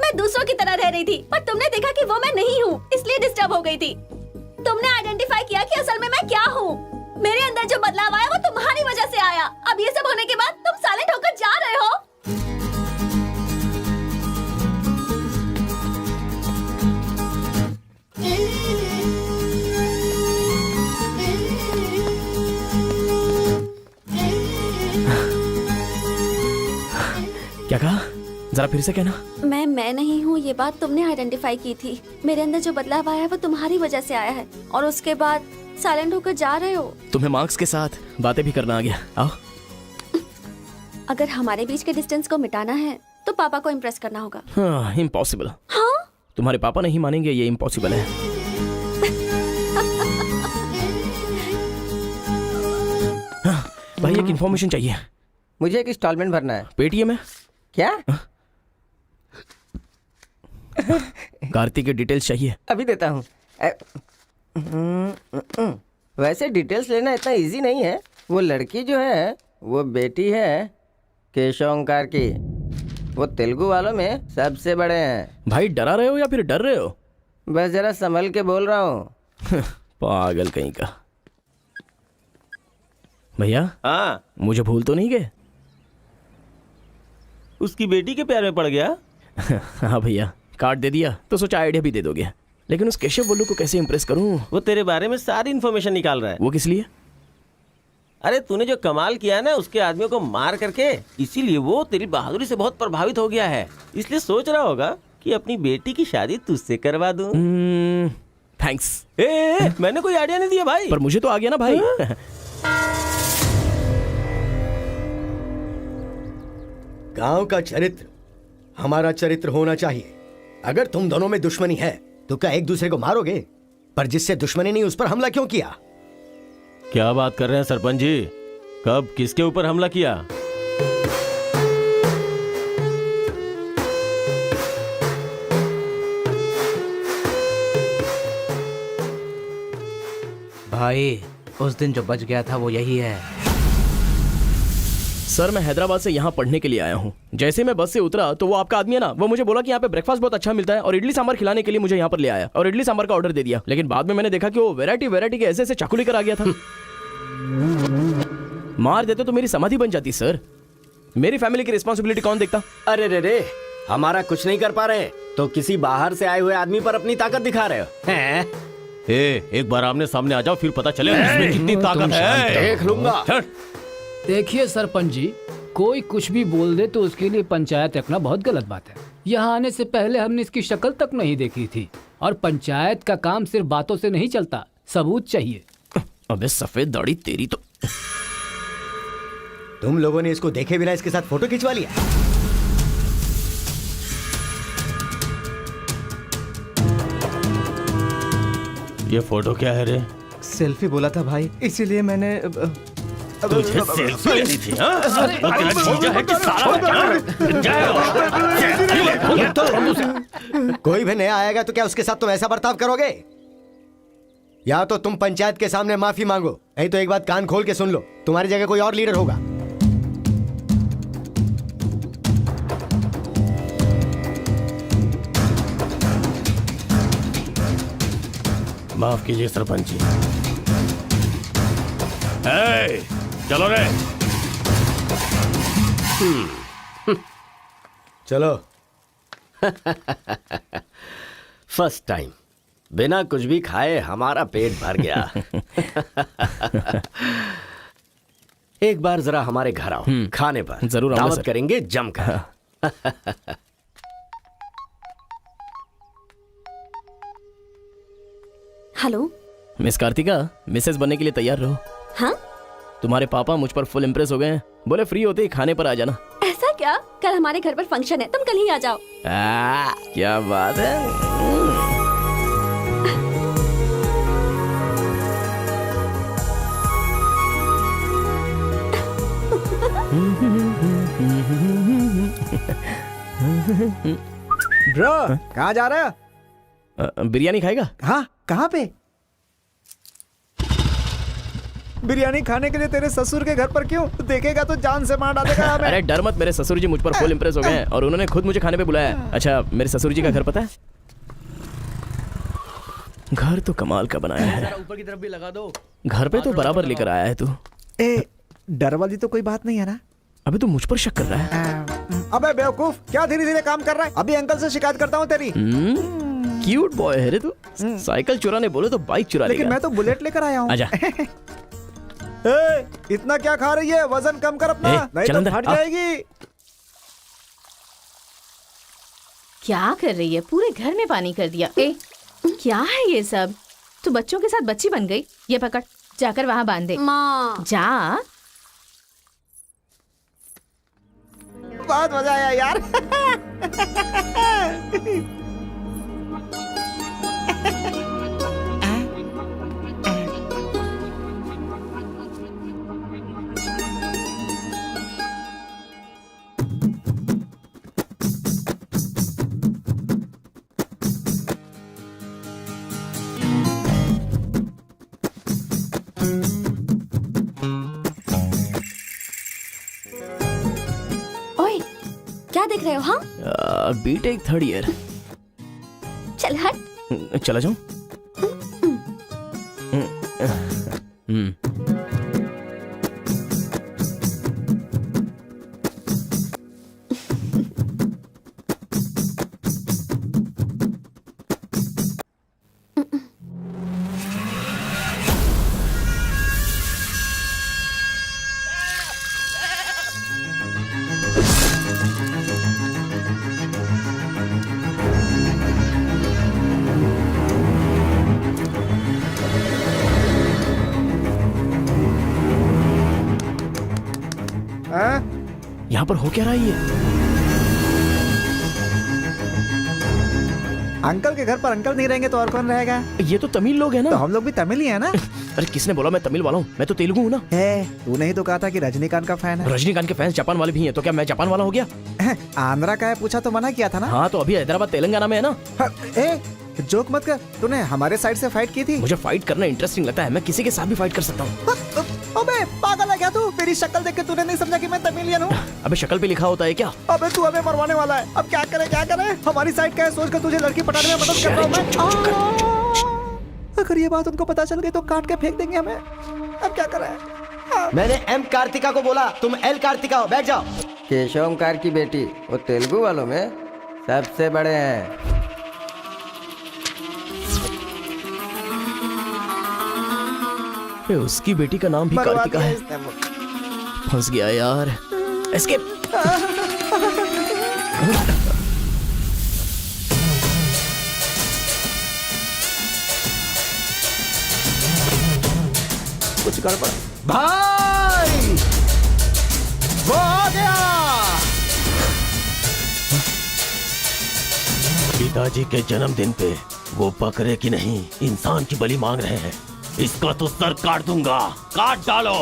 मैं दूसरों की तरह रह रही थी, पर तुमने देखा कि वो मैं नहीं हूँ, इसलिए डिस्टर्ब हो गई थी। तुमने आइडेंटिफाई किया कि असल में मैं क्या हूँ। मेरे अंदर जो बदलाव आया वो तुम्हारी वजह से आया। अब ये सब होने के बाद तुम साइलेंट होकर जा रहे हो। क्या कहा? जरा फिर से कहना। मैं नहीं हूँ, ये बात तुमने आइडेंटिफाई की थी। मेरे अंदर जो बदलाव आया है वो तुम्हारी वजह से आया है, और उसके बाद साइलेंट होकर जा रहे हो। तुम्हें मार्क्स के साथ बातें भी करना आ गया। आओ। अगर हमारे बीच के डिस्टेंस को मिटाना है तो पापा को इम्प्रेस करना होगा। हाँ, इम्पॉसिबल। हाँ? तुम्हारे पापा नहीं मानेंगे, ये इम्पॉसिबल है। हाँ, भाई एक इन्फॉर्मेशन चाहिए। मुझे एक इंस्टॉलमेंट भरना है। पेटीएम है क्या? कार्तिक के डिटेल्स चाहिए। अभी देता हूँ। वैसे डिटेल्स लेना इतना इजी नहीं है। वो लड़की जो है वो बेटी है केशव ओंकार की। वो तेलुगु वालों में सबसे बड़े हैं। भाई डरा रहे हो या फिर डर रहे हो? बस जरा संभल के बोल रहा हूँ। पागल कहीं का। भैया हाँ, मुझे भूल तो नहीं गए? उसकी बेटी के प्यार में पड़ गया। हाँ भैया, कार्ड दे दिया तो सोचा आइडिया भी दे दोगे। लेकिन उस केशव बोलू को कैसे इंप्रेस करूं? वो तेरे बारे में सारी इन्फॉर्मेशन निकाल रहा है। वो किस लिए? अरे तूने जो कमाल किया ना उसके आदमियों को मार करके, इसीलिए वो तेरी बहादुरी से बहुत प्रभावित हो गया है। इसलिए सोच रहा होगा कि अपनी बेटी की शादी तुझसे करवा दूं। थैंक्स। मैंने कोई आइडिया नहीं दिया भाई। पर मुझे तो आ गया ना भाई। गांव का चरित्र हमारा चरित्र होना चाहिए। अगर तुम दोनों में दुश्मनी है तो क्या एक दूसरे को मारोगे? पर जिससे दुश्मनी नहीं उस पर हमला क्यों किया? क्या बात कर रहे हैं सरपंच जी? कब किसके ऊपर हमला किया? भाई उस दिन जो बच गया था वो यही है। सर मैं हैदराबाद से यहाँ पढ़ने के लिए आया हूँ। जैसे मैं बस से उतरा तो वो आपका आदमी है ना, वो मुझे बोला कि यहाँ पे ब्रेकफास्ट बहुत अच्छा मिलता है और इडली सांभर खिलाने के लिए मुझे यहाँ पर ले आया और इडली सांभर का ऑर्डर दे दिया। लेकिन बाद में मैंने देखा कि वो वैरायटी के ऐसे चाकू लेकर आ गया था। मार देते तो मेरी समाधि बन जाती सर। मेरी फैमिली की रिस्पॉन्सिबिलिटी कौन देखता? अरे रे हमारा कुछ नहीं कर पा रहे तो किसी बाहर से आए हुए आदमी पर अपनी ताकत दिखा रहे हो हैं? एक बार आमने सामने आ जाओ, फिर पता चले इसमें कितनी ताकत है। देख लूंगा। देखिए सरपंच जी, कोई कुछ भी बोल दे तो उसके लिए पंचायत रखना बहुत गलत बात है। यहाँ आने से पहले हमने इसकी शक्ल तक नहीं देखी थी, और पंचायत का काम सिर्फ बातों से नहीं चलता, सबूत चाहिए। अबे सफेद दाढ़ी तेरी तो। तुम लोगों ने इसको देखे बिना इसके साथ फोटो खिंचवा लिया। ये फोटो क्या है रे? सेल्फी बोला था भाई, इसीलिए मैंने तुझे सेल्फी लेनी थी हाँ? वो तेरा जीजा है कि साला कोई भी नया आएगा तो क्या उसके साथ तुम ऐसा बर्ताव करोगे? या तो तुम पंचायत के सामने माफी मांगो, नहीं तो एक बात कान खोल के सुन लो, तुम्हारी जगह कोई और लीडर होगा। माफ कीजिए सरपंच जी। चलो रे। चलो। फर्स्ट टाइम बिना कुछ भी खाए हमारा पेट भर गया। एक बार जरा हमारे घर आओ, खाने पर जरूर आऊंगा दावत सर। करेंगे जमकर। हेलो मिस कार्तिका, मिसेस बनने के लिए तैयार रहो। हाँ? तुम्हारे पापा मुझ पर फुल इम्प्रेस हो गए हैं, बोले फ्री होते ही खाने पर आ जाना। ऐसा क्या? कल हमारे घर पर फंक्शन है, तुम कल ही आ जाओ। क्या बात है। ब्रो कहाँ जा रहे हो? बिरयानी खाएगा? हाँ कहाँ पे? बिरयानी खाने के लिए तेरे ससुर के घर पर क्यों? देखेगा तो जान से मार डालेगा हमें। अरे डर मत, मेरे ससुर जी मुझ पर फुल इम्प्रेस हो गए हैं और उन्होंने खुद मुझे खाने पे बुलाया है। अच्छा, मेरे ससुर जी का घर पता है? घर तो कमाल का बनाया है। ऊपर की तरफ भी लगा दो। घर पे तो बराबर लेकर आया है तू। ए, डर वाली तो कोई बात नहीं है ना? अबे तू मुझ पर शक कर रहा है? अबे बेवकूफ, क्या धीरे धीरे काम कर रहा है? अभी अंकल से शिकायत करता हूँ तेरी। क्यूट बॉय है रे तू। साइकिल चुराने बोले तो बाइक चुरा लेगा। लेकिन मैं तो बुलेट लेकर आया हूँ। आजा। इतना क्या खा रही है? वजन कम कर अपना, नहीं चल तो अंदर, फट आ। जाएगी। क्या कर रही है? पूरे घर में पानी कर दिया। ए, क्या है ये सब? तू बच्चों के साथ बच्ची बन गई। ये पकड़, जाकर वहाँ बांध दे। माँ जा। बहुत मजा आया यार। ओए, क्या देख रहे हो? हाँ बीटेक थर्ड ईयर। चल हट। चला जाऊं? यहाँ पर हो क्या रहा है ये? अंकल के घर पर अंकल नहीं रहेंगे तो और कौन रहेगा? ये तो तमिल लोग हैं ना। तो हम लोग भी तमिल ही है ना? अरे किसने बोला मैं तमिल वाला हूँ? मैं तो तेलुगु हूँ ना। तूने ही तो कहा था कि रजनीकांत का फैन है। रजनीकांत के फैंस जापान वाले भी हैं, तो क्या मैं जापान वाला हो गया? आंध्रा का है पूछा तो मना किया था ना? हाँ तो अभी हैदराबाद तेलंगाना में है ना। जोक मत कर, तूने हमारे साइड से फाइट की थी। मुझे फाइट करना इंटरेस्टिंग लगता है, मैं किसी के साथ भी फाइट कर सकता हूँ। अबे पागल है क्या तू? मेरी शक्ल देख के तूने नहीं समझा कि मैं तमिलियन हूँ? अबे शक्ल पे लिखा होता है क्या? अबे तू हमें मरवाने वाला है। अब क्या करे क्या करे? हमारी साइड का है, सोच कर तुझे लड़की पटाने में मदद कर रहा हूँ मैं। अगर ये बात उनको पता चल गई तो काट के फेंक देंगे हमें। अब क्या करें? मैंने एम कार्तिका को बोला, तुम एल कार्तिका हो, बैठ जाओ। केशव ओंकार की बेटी, वो तेलुगु वालों में सबसे बड़े हैं। उसकी बेटी का नाम भी कार्तिका है। फंस गया यार। एस्केप। कुछ गड़बड़। भाई वो आ गया। पिताजी के जन्मदिन पे वो बकरे की नहीं इंसान की बलि मांग रहे हैं। इसका तो सर काट दूंगा। काट डालो।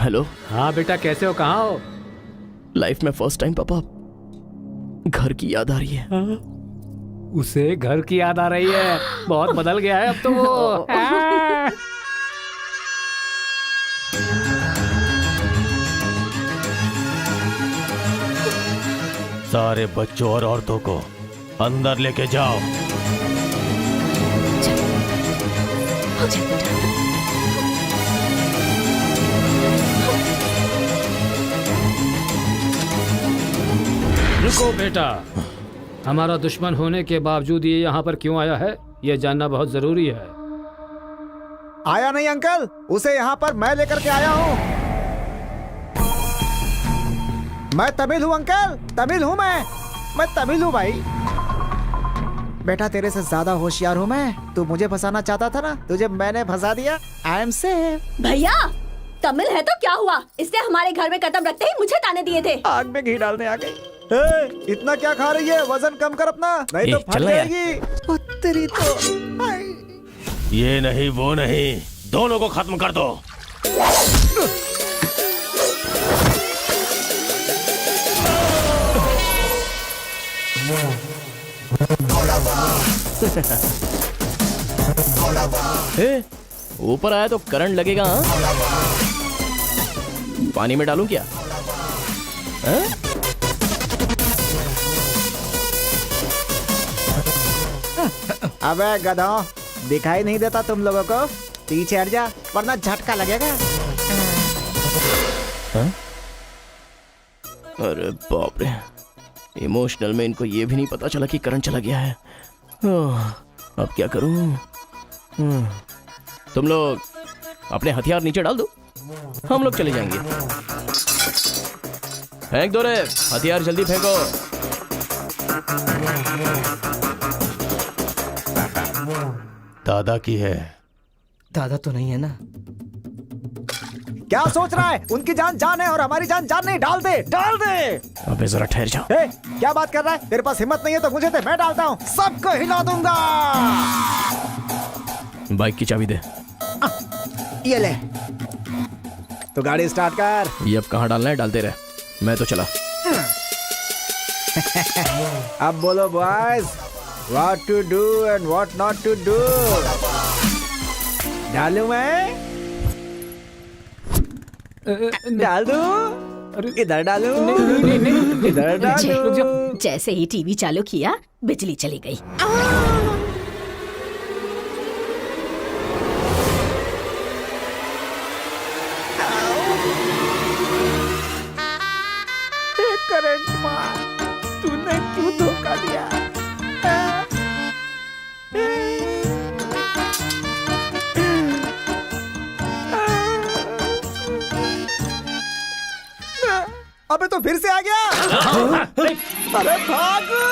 हेलो। हाँ बेटा, कैसे हो? कहाँ हो? लाइफ में फर्स्ट टाइम पापा घर की याद आ रही है। उसे घर की याद आ रही है? बहुत बदल गया है अब तो वो। सारे बच्चों और औरतों को अंदर लेके जाओ। हो जाए बेटा। रुको बेटा, हमारा दुश्मन होने के बावजूद ये यहाँ पर क्यों आया है, ये जानना बहुत जरूरी है। आया नहीं अंकल, उसे यहाँ पर मैं लेकर के आया हूँ। मैं तमिल हूँ अंकल, तमिल हूँ मैं तमिल हूँ भाई। बेटा तेरे से ज्यादा होशियार हूँ मैं। तू मुझे फंसाना चाहता था ना, तुझे मैंने फंसा दिया। I am safe. भैया तमिल है तो क्या हुआ, इसने हमारे घर में कदम रखते ही मुझे ताने दिए थे। आग में घी डालने आ गई। इतना क्या खा रही है, वजन कम कर अपना, नहीं तो फट चल ना यार। जाएगी। ओ, तेरी तो आई। ये नहीं वो नहीं, दोनों को खत्म कर दो। ऊपर आया तो करंट लगेगा। हाँ? पानी में डालूं क्या? हाँ? अबे गधों, दिखाई नहीं देता तुम लोगों को? पीछे हट जा वरना झटका लगेगा। अरे बाप रे, इमोशनल में इनको ये भी नहीं पता चला कि करंट चला गया है। अब क्या करूं? तुम लोग अपने हथियार नीचे डाल दो, हम लोग चले जाएंगे। फेंक दो रे हथियार, जल्दी फेंको। दादा की है। दादा तो नहीं है ना? क्या सोच रहा है? उनकी जान जान है और हमारी जान जान नहीं। डाल दे, डाल दे। अबे जरा ठहर जाओ। क्या बात कर रहा है? तेरे पास हिम्मत नहीं है तो मुझे दे, मैं डालता हूँ, सबको हिला दूंगा। बाइक की चाबी दे। ये ले, तो गाड़ी स्टार्ट कर। ये अब कहाँ डालना है डालते रहे, मैं तो चला। अब बोलो boys, what to do and what not to do. डालूं मैं? डाल दूं? इधर डालूं? इधर डालूं? जैसे ही टीवी चालू किया बिजली चली गई। करंट मार, तूने क्यों धोखा दिया? अबे तो फिर से आ गया। अरे भागो!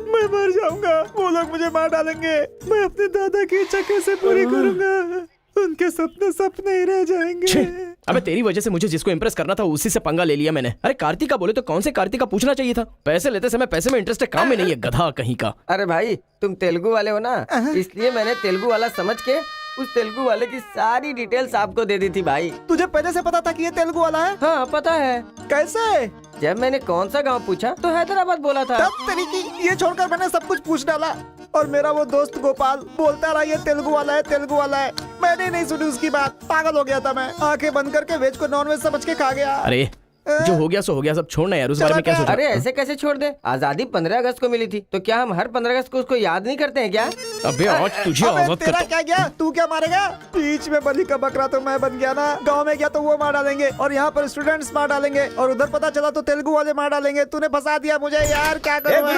मैं मर जाऊंगा, वो लोग मुझे मार डालेंगे। मैं अपने दादा की इच्छा कैसे पूरी करूंगा? उनके सपने सपने ही रह जाएंगे। अबे तेरी वजह से मुझे जिसको इंप्रेस करना था उसी से पंगा ले लिया मैंने। अरे कार्तिका बोले तो कौन से कार्तिका पूछना चाहिए था। पैसे लेते समय पैसे में इंटरेस्ट है, काम में नहीं है, गधा कहीं का। अरे भाई तुम तेलुगु वाले हो ना, इसलिए मैंने तेलुगु वाला समझ के उस तेलुगु वाले की सारी डिटेल्स आपको दे दी थी भाई। तुझे पहले से पता था कि ये तेलुगु वाला है? हाँ पता है। कैसे? जब मैंने कौन सा गांव पूछा तो हैदराबाद बोला था। तब तरीकी ये छोड़कर मैंने सब कुछ पूछ डाला और मेरा वो दोस्त गोपाल बोलता रहा ये तेलुगु वाला है, तेलुगु वाला है। मैंने नहीं सुनी उसकी बात, पागल हो गया था मैं। आंखें बंद करके वेज को नॉन वेज समझ के खा गया। अरे जो हो गया सो हो गया, सब छोड़ना यार, उस बारे में क्या सोचा? अरे ऐसे कैसे छोड़ दे? आजादी 15 अगस्त को मिली थी, तो क्या हम हर 15 अगस्त को उसको याद नहीं करते हैं क्या? अबे आज तुझे अबे आजाद तेरा करता क्या गया? तू क्या मारेगा? बीच में बलि का बकरा तो मैं बन गया ना। गांव में गया तो वो मार डालेंगे और यहाँ पर स्टूडेंट्स मार डालेंगे और उधर पता चला तो तेलुगु वाले मार डालेंगे। तूने फंसा दिया मुझे यार, क्या करूं मैं?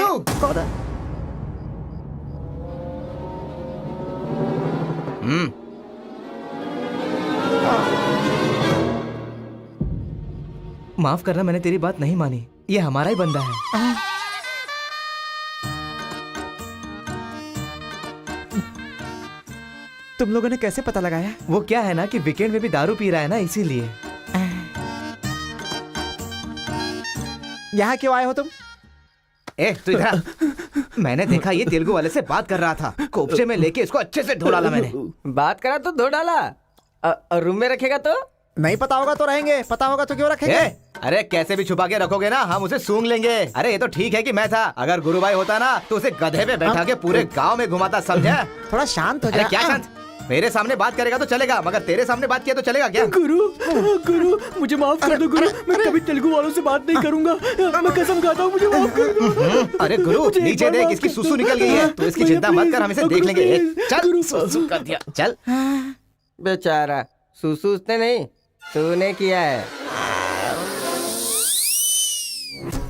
माफ करना, मैंने तेरी बात नहीं मानी। ये हमारा ही बंदा है। तुम लोगों ने कैसे पता लगाया? वो क्या है ना कि वीकेंड में भी दारू पी रहा है ना, इसीलिए। यहाँ क्यों आए हो तुम? ए तू इधर। मैंने देखा ये तेलुगु वाले से बात कर रहा था, कोपचे में लेके इसको अच्छे से धो डाला मैंने। बात करा तो धो डाला, रूम में रखेगा तो नहीं पता होगा तो रहेंगे, पता होगा तो क्यों रखेंगे? अरे कैसे भी छुपा के रखोगे ना, हम उसे सूंघ लेंगे। अरे ये तो ठीक है कि मैं था, अगर गुरु भाई होता ना तो उसे गधे पे बैठा के पूरे गांव में घुमाता, समझा? थोड़ा शांत हो अरे जा। क्या शांत? मेरे सामने बात करेगा तो चलेगा, मगर तेरे सामने बात किया तो चलेगा क्या? गुरु मुझे माफ कर दो गुरु, मैं कभी तेलुगु वालों से बात नहीं करूंगा, मैं कसम खाता हूँ, मुझे माफ कर दो। अरे गुरु मुझे एक नीचे बार देख, माफ इसकी कर सुसु दो। निकल गई है, तो इसकी भैया, चिंता मत please, कर, हम इसे देख लेंगे। please, चल गुरु। सुसु कर दिया, चल। बेचारा सुसु उसने नहीं, तूने किया है।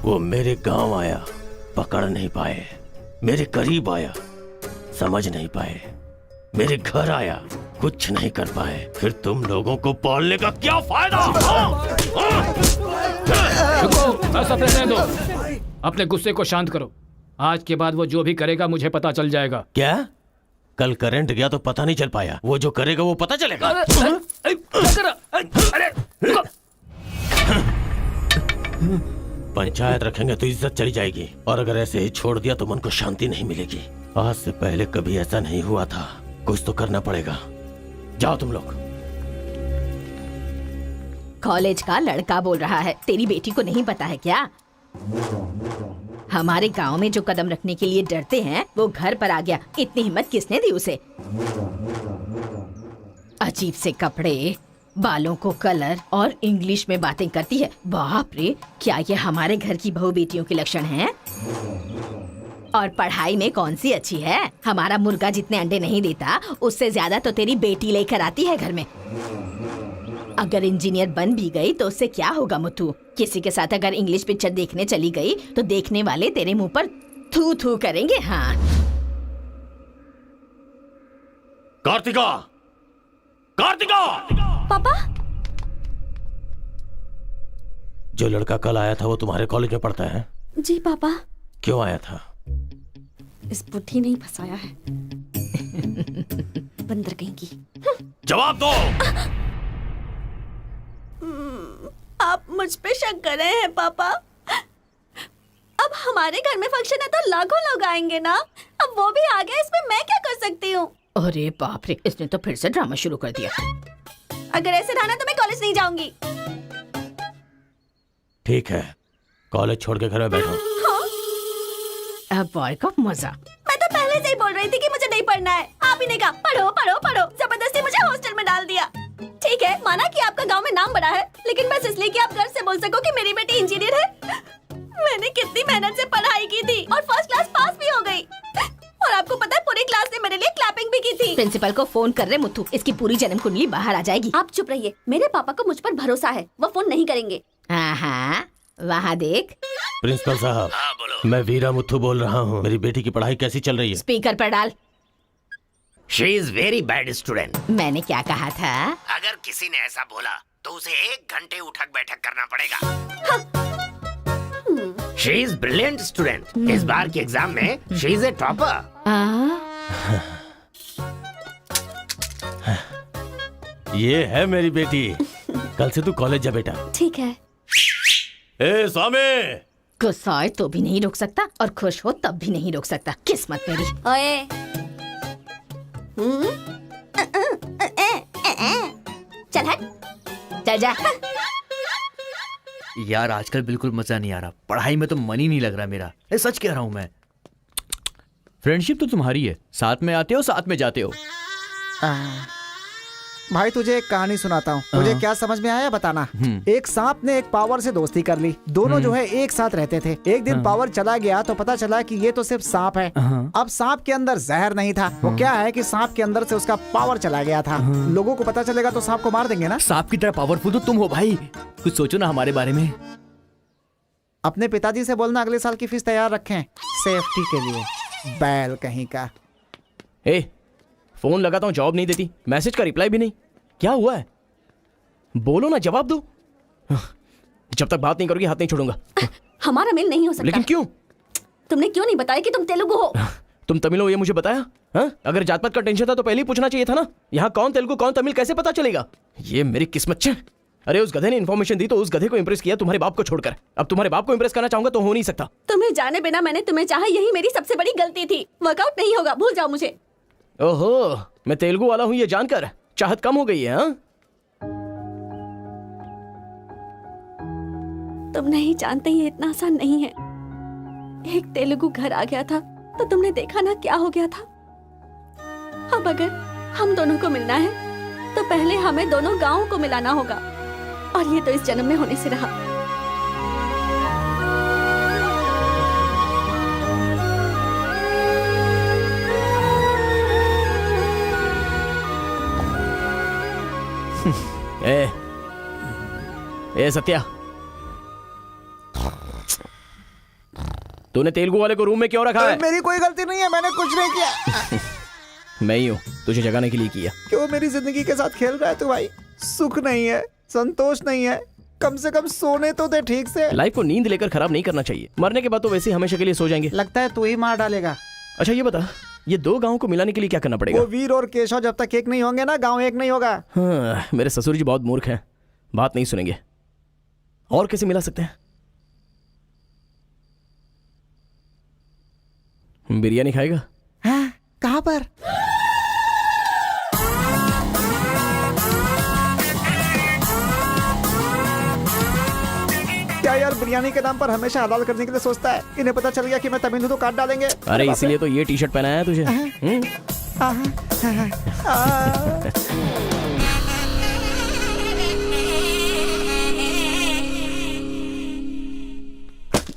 वो मेरे गांव आया, पकड़ नहीं पाए, मेरे करीब आया, समझ नहीं पाए, मेरे घर आया, कुछ नहीं कर पाए, फिर तुम लोगों को पालने का क्या फायदा? रुको, ऐसा रहने दो। अपने गुस्से को शांत करो। आज के बाद वो जो भी करेगा मुझे पता चल जाएगा। क्या? कल करंट गया तो पता नहीं चल पाया, वो जो करेगा वो पता चलेगा। क्या कर रहा? अरे रुको। पंचायत रखेंगे तो इज्जत चली जाएगी, और अगर ऐसे ही छोड़ दिया तो मन को शांति नहीं मिलेगी। आज से पहले कभी ऐसा नहीं हुआ था, कुछ तो करना पड़ेगा। जाओ तुम लोग। कॉलेज का लड़का बोल रहा है, तेरी बेटी को नहीं पता है क्या? हमारे गांव में जो कदम रखने के लिए डरते हैं वो घर पर आ गया। इतनी हिम्मत किसने दी उसे? अजीब से कपड़े, बालों को कलर और इंग्लिश में बातें करती है। बाप रे, क्या ये हमारे घर की बहू बेटियों के लक्षण हैं? और पढ़ाई में कौन सी अच्छी है? हमारा मुर्गा जितने अंडे नहीं देता उससे ज्यादा तो तेरी बेटी लेकर आती है घर में। अगर इंजीनियर बन भी गई तो उससे क्या होगा मुथु? किसी के साथ अगर इंग्लिश पिक्चर देखने चली गई तो देखने वाले तेरे मुंह पर थू थू करेंगे। हाँ, कार्तिका, कार्तिका! पापा जो लड़का कल आया था वो तुम्हारे कॉलेज में पढ़ता है? जी पापा, क्यों आया था? इस बुढ़ी ने ही फंसाया है। बंदर कहीं की। जवाब दो। आप मुझ पे शक कर रहे हैं पापा? अब हमारे घर में फंक्शन है तो लाखों लोग आएंगे ना। अब वो भी आ गया, इसमें मैं क्या कर सकती हूँ? अरे बाप रे, इसने तो फिर से ड्रामा शुरू कर दिया। अगर ऐसे रहना तो मैं कॉलेज नहीं जाऊंगी। ठीक है, कॉलेज छोड़ के घर में बैठो। अब बॉय का मजा। मैं तो पहले से ही बोल रही थी कि मुझे नहीं पढ़ना है। आप ही ने कहा पढ़ो पढ़ो पढ़ो, जबरदस्ती मुझे हॉस्टल में डाल दिया। ठीक है, माना कि आपका गांव में नाम बड़ा है, लेकिन बस इसलिए कि आप घर से बोल सको कि मेरी बेटी इंजीनियर है। मैंने कितनी मेहनत से पढ़ाई की थी और फर्स्ट क्लास पास भी हो गई। और आपको पता है पूरी क्लास ने मेरे लिए क्लैपिंग भी की थी। प्रिंसिपल को फोन कर रहे मुथु, इसकी पूरी जन्म कुंडली बाहर आ जाएगी। आप चुप रहिए, मेरे पापा को मुझ पर भरोसा है, वो फोन नहीं करेंगे। हाँ, वहाँ देख। प्रिंसिपल साहब, मैं वीरा मुथु बोल रहा हूँ। मेरी बेटी की पढ़ाई कैसी चल रही है? स्पीकर पर डाल। She is very bad student. मैंने क्या कहा था? अगर किसी ने ऐसा बोला तो उसे 1 घंटे उठक बैठक करना पड़ेगा। She is brilliant student. इस बार के एग्जाम में शी इज ए टॉपर। ये है मेरी बेटी। कल से तू कॉलेज जा बेटा। ठीक है। ए स्वामी, गुस्सा आए तो भी नहीं रोक सकता और खुश हो तब भी नहीं रोक सकता। किस्मत मेरी। ओए, चल हट, चल जा। यार आजकल बिल्कुल मजा नहीं आ रहा, पढ़ाई में तो मन ही नहीं लग रहा मेरा। सच कह रहा हूं मैं। फ्रेंडशिप तो तुम्हारी है, साथ में आते हो साथ में जाते हो। भाई तुझे एक कहानी सुनाता हूँ, तुझे क्या समझ में आया बताना। एक सांप ने एक पावर से दोस्ती कर ली। दोनों जो है एक साथ रहते थे। एक दिन पावर चला गया तो पता चला कि ये तो सिर्फ सांप है। अब सांप के अंदर जहर नहीं था। वो क्या है कि सांप के अंदर से उसका पावर चला गया था। लोगों को पता चलेगा तो सांप को मार देंगे ना। सांप की तरह पावरफुल तो तुम हो भाई, कुछ सोचो ना हमारे बारे में। अपने पिताजी से बोलना अगले साल की फीस तैयार रखें, सेफ्टी के लिए। बैल कहीं का। ए, फोन लगाता हूँ, जवाब नहीं देती, मैसेज का रिप्लाई भी नहीं। क्या हुआ है? बोलो ना, जवाब दो। जब तक बात नहीं करोगी हाथ नहीं छोड़ूंगा। हमारा मेल नहीं हो सकता। लेकिन क्यों? तुमने क्यों नहीं बताया कि तुम तेलुगु हो? तुम तमिल हो ये मुझे बताया? हाँ? अगर जात पात का टेंशन था तो पहले ही पूछना चाहिए था ना। यहाँ कौन तेलुगु कौन तमिल कैसे पता चलेगा? ये मेरी किस्मत है। अरे उस गधे ने इन्फॉर्मेशन दी तो उस गधे को इंप्रेस किया तुम्हारे बाप को छोड़कर। अब तुम्हारे बाप को इंप्रेस करना चाहूंगा तो हो नहीं सकता। तुम्हें जाने बिना मैंने तुम्हें चाहा, यही मेरी सबसे बड़ी गलती थी। वर्कआउट नहीं होगा, भूल जाओ मुझे। ओहो, मैं तेलुगु वाला हूँ ये जानकर चाहत कम हो गई है। हाँ? तुम नहीं जानते ये इतना आसान नहीं है। एक तेलुगु घर आ गया था तो तुमने देखा ना क्या हो गया था। अब अगर हम दोनों को मिलना है तो पहले हमें दोनों गांवों को मिलाना होगा, और ये तो इस जन्म में होने से रहा। ए सत्या, तूने तेलुगु वाले को रूम में क्यों रखा है? मेरी कोई गलती नहीं है, मैंने कुछ नहीं किया। मैं ही हूँ तुझे जगाने के लिए किया। क्यों मेरी जिंदगी के साथ खेल रहा है तू भाई? सुख नहीं है, संतोष नहीं है, कम से कम सोने तो दे ठीक से। लाइफ को नींद लेकर खराब नहीं करना चाहिए। मरने के बाद तो वैसे ही हमेशा के लिए सो जाएंगे। लगता है तू ही मार डालेगा। अच्छा ये बता, ये दो गांवों को मिलाने के लिए क्या करना पड़ेगा? वो वीर और केशव जब तक एक नहीं होंगे ना, गांव एक नहीं होगा। हाँ, मेरे ससुर जी बहुत मूर्ख हैं, बात नहीं सुनेंगे। और कैसे मिला सकते हैं? बिरयानी खाएगा? हाँ, कहाँ पर? क्या यार बिरयानी के नाम पर हमेशा हलाल करने के लिए सोचता है। इन्हें पता चल गया कि मैं तमिल हूं तो काट डालेंगे। अरे इसीलिए तो ये टी शर्ट पहनाया है तुझे।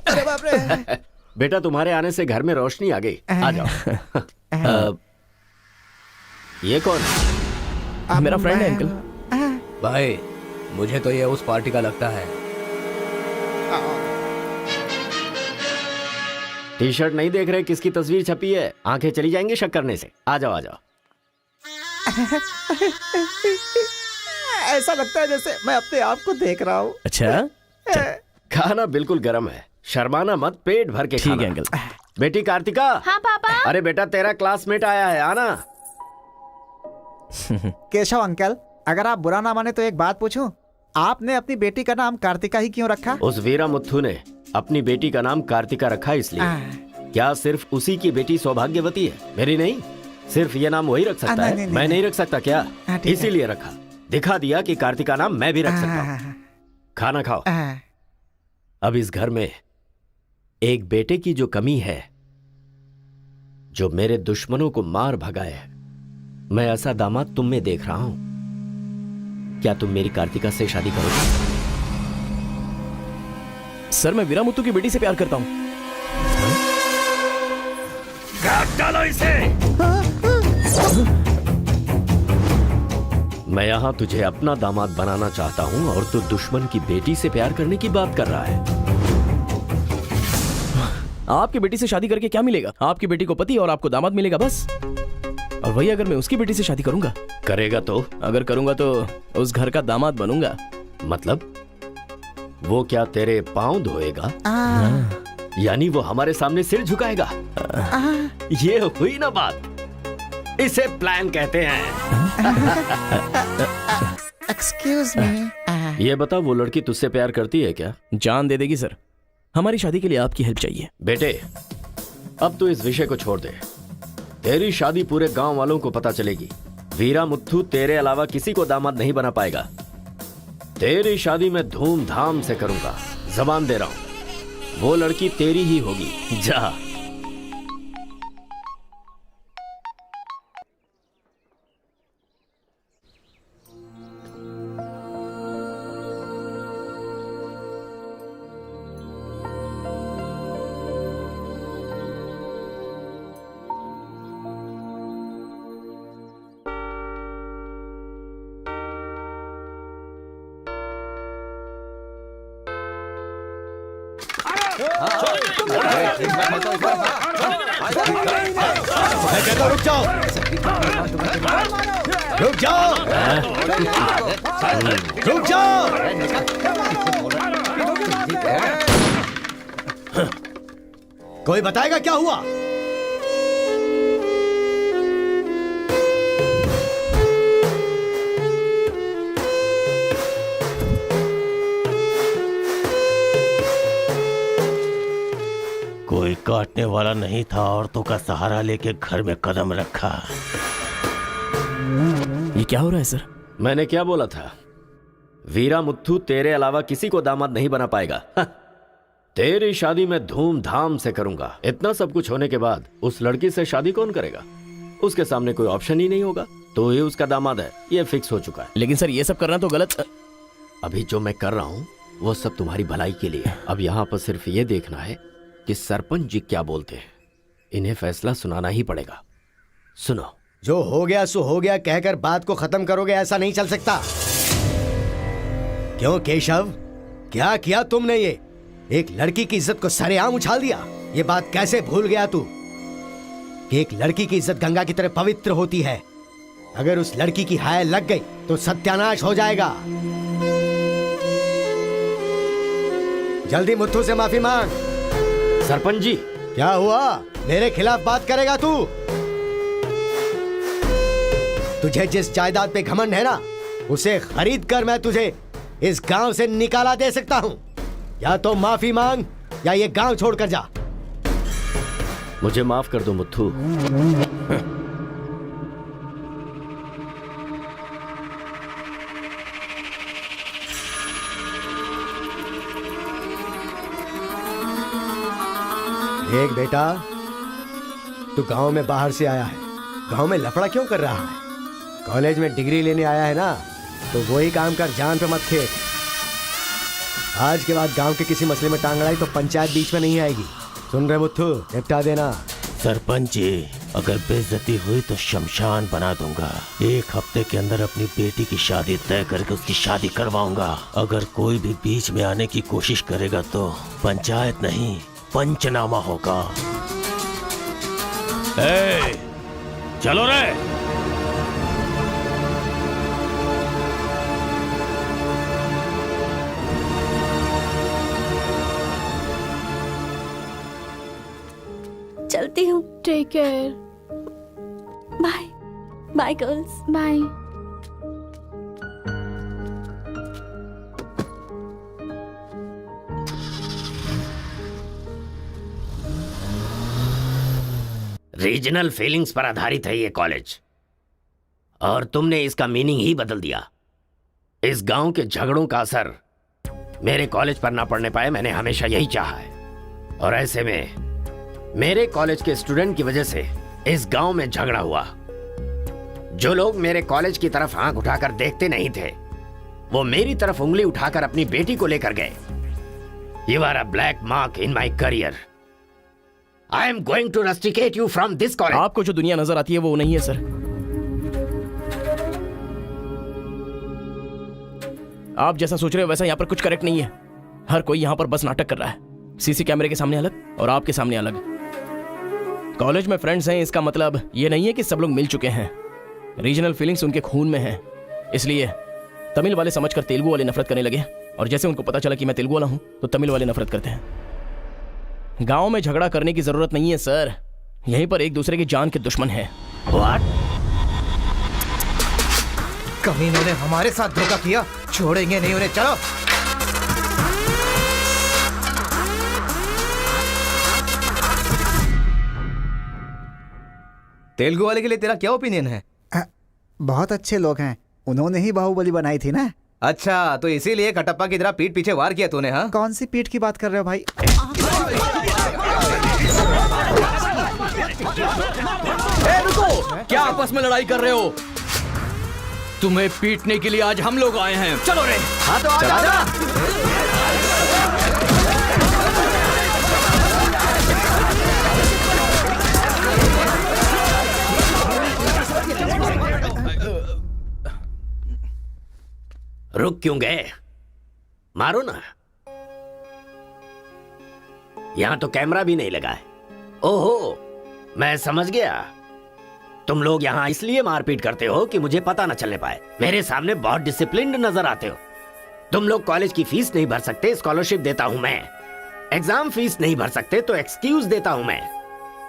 अरे बाप रे। बेटा तुम्हारे आने से घर में रोशनी आ गई। आ जाओ। ये कौन? मेरा फ्रेंड है अंकल। भाई मुझे तो ये उस पार्टी का लगता है। टी शर्ट नहीं देख रहे किसकी तस्वीर छपी है? आंखें चली जाएंगी शक करने से। आ जाओ आ जाओ। ऐसा लगता है जैसे मैं अपने आप को देख रहा हूँ। अच्छा खाना बिल्कुल गर्म है, शर्माना मत, पेट भर के ठीक खाना। है अंकल। बेटी कार्तिका। हाँ पापा। अरे बेटा तेरा क्लासमेट आया है, आना। केशव अंकल, अगर आप बुरा ना माने तो एक बात पूछूं? आपने अपनी बेटी का नाम कार्तिका ही क्यों रखा? उस वीरा मुथ्थू ने अपनी बेटी का नाम कार्तिका रखा इसलिए। क्या सिर्फ उसी की बेटी सौभाग्यवती है? मेरी नहीं, सिर्फ ये नाम वही रख सकता है। मैं नहीं रख सकता क्या? इसीलिए रखा, दिखा दिया कि कार्तिका नाम मैं भी रख सकता हूँ। खाना खाओ। अब इस घर में एक बेटे की जो कमी है, जो मेरे दुश्मनों को मार भगाए, मैं ऐसा दामाद तुम में देख रहा हूं। क्या तुम मेरी कार्तिका से शादी करोगे? सर मैं वीरा मुत्तू की बेटी से प्यार करता हूँ। काट डालो इसे। मैं यहां तुझे अपना दामाद बनाना चाहता हूं और तू दुश्मन की बेटी से प्यार करने की बात कर रहा है। आपकी बेटी से शादी करके क्या मिलेगा? आपकी बेटी को पति और आपको दामाद मिलेगा बस। और वही अगर मैं उसकी बेटी से शादी करूंगा? करेगा तो? अगर करूंगा तो उस घर का दामाद बनूंगा। मतलब वो क्या तेरे पांव धोएगा? यानी वो हमारे सामने सिर झुकाएगा? ये हुई ना बात। इसे प्लान कहते हैं। Excuse me. ये बता, वो लड़की तुझसे प्यार करती है क्या? जान दे देगी सर। हमारी शादी के लिए आपकी हेल्प चाहिए। बेटे अब तू इस विषय को छोड़ दे। तेरी शादी पूरे गांव वालों को पता चलेगी। वीरा मुत्थू तेरे अलावा किसी को दामाद नहीं बना पाएगा। तेरी शादी मैं धूमधाम से करूंगा, जबान दे रहा हूं। वो लड़की तेरी ही होगी। जा। रुक जाओ, रुक जाओ, रुक जाओ। कोई बताएगा क्या हुआ? कोई काटने वाला नहीं था, औरतों का सहारा लेके घर में कदम रखा। ये क्या हो रहा है सर? मैंने क्या बोला था? वीरा मुत्थू तेरे अलावा किसी को दामाद नहीं बना पाएगा। तेरी शादी में धूमधाम से करूंगा। इतना सब कुछ होने के बाद उस लड़की से शादी कौन करेगा? उसके सामने कोई ऑप्शन ही नहीं होगा, तो ये उसका दामाद है, ये फिक्स हो चुका है। लेकिन सर ये सब करना तो गलत। अभी जो मैं कर रहा हूँ वो सब तुम्हारी भलाई के लिए। अब यहाँ पर सिर्फ ये देखना है कि सरपंच जी क्या बोलते हैं। इन्हें फैसला सुनाना ही पड़ेगा। सुनो। जो हो गया सो हो गया कहकर बात को खत्म करोगे, ऐसा नहीं चल सकता। क्यों केशव, क्या किया तुमने? ये एक लड़की की इज्जत को सरेआम उछाल दिया। ये बात कैसे भूल गया तू कि एक लड़की की इज्जत गंगा की तरह पवित्र होती है। अगर उस लड़की की हाय लग गई तो सत्यानाश हो जाएगा। जल्दी मुत्थू से माफी मांग। सरपंच जी। क्या हुआ? मेरे खिलाफ बात करेगा तू? तुझे जिस जायदाद पे घमंड है ना, उसे खरीद कर मैं तुझे इस गांव से निकाला दे सकता हूं। या तो माफी मांग या ये गांव छोड़कर जा। मुझे माफ कर दो मुत्थू। देख बेटा, तू गांव में बाहर से आया है, गांव में लफड़ा क्यों कर रहा है? कॉलेज में डिग्री लेने आया है ना, तो वही काम कर, जान पे मत खेल। आज के बाद गांव के किसी मसले में टांग अड़ाई तो पंचायत बीच में नहीं आएगी। सुन रहे मुत्थू, निपटा देना। सरपंच जी, अगर बेइज्जती हुई तो शमशान बना दूंगा। 1 हफ्ते के अंदर अपनी बेटी की शादी तय करके उसकी शादी करवाऊंगा। अगर कोई भी बीच में आने की कोशिश करेगा तो पंचायत नहीं, पंचनामा होगा। चलो रे। चलती हूँ। Take care. Bye bye girls. Bye. Regional feelings पर आधारित है ये कॉलेज, और तुमने इसका मीनिंग ही बदल दिया। इस गांव के झगड़ों का असर मेरे कॉलेज पर ना पड़ने पाए, मैंने हमेशा यही चाहा है। और ऐसे में मेरे कॉलेज के स्टूडेंट की वजह से इस गांव में झगड़ा हुआ। जो लोग मेरे कॉलेज की तरफ आंख उठाकर देखते नहीं थे, वो मेरी तरफ उंगली उठाकर अपनी बेटी को लेकर गए। You are a black mark in my career. I am going to rusticate you from this college. आपको जो दुनिया नजर आती है वो नहीं है सर। आप जैसा सोच रहे हो वैसा यहाँ पर कुछ करेक्ट नहीं है। हर कोई यहाँ पर बस नाटक कर रहा है। सीसी कैमरे के सामने अलग और आपके सामने अलग। कॉलेज में फ्रेंड्स हैं, इसका मतलब ये नहीं है कि सब लोग मिल चुके हैं। रीजनल फीलिंग्स उनके खून में है, इसलिए तमिल वाले समझकर तेलुगु वाले नफरत करने लगे, और जैसे उनको पता चला कि मैं तेलुगु वाला हूं तो तमिल वाले नफरत करते हैं। गांव में झगड़ा करने की जरूरत नहीं है सर, यहीं पर एक दूसरे की जान के दुश्मन है। कमीनों ने हमारे साथ धोखा किया, छोड़ेंगे नहीं उन्हें। चलो। तेलुगु वाले के लिए तेरा क्या ओपिनियन है? बहुत अच्छे लोग हैं, उन्होंने ही बाहुबली बनाई थी ना। अच्छा, तो इसीलिए कटप्पा की तरह पीठ पीछे वार किया तूने? हाँ, कौन सी पीठ की बात कर रहे हो भाई? रुको, क्या आपस में लड़ाई कर रहे हो? तुम्हें पीटने के लिए आज हम लोग आए हैं। चलो रे। हाँ तो आजा। रुक क्यों गए? मारो ना। यहां तो कैमरा भी नहीं लगा है। ओहो, मैं समझ गया। तुम लोग यहां इसलिए मारपीट करते हो कि मुझे पता न चलने पाए। मेरे सामने बहुत डिसिप्लिन्ड नजर आते हो। तुम लोग कॉलेज की फीस नहीं भर सकते, स्कॉलरशिप देता हूं मैं। एग्जाम फीस नहीं भर सकते तो एक्सक्यूज देता हूं मैं।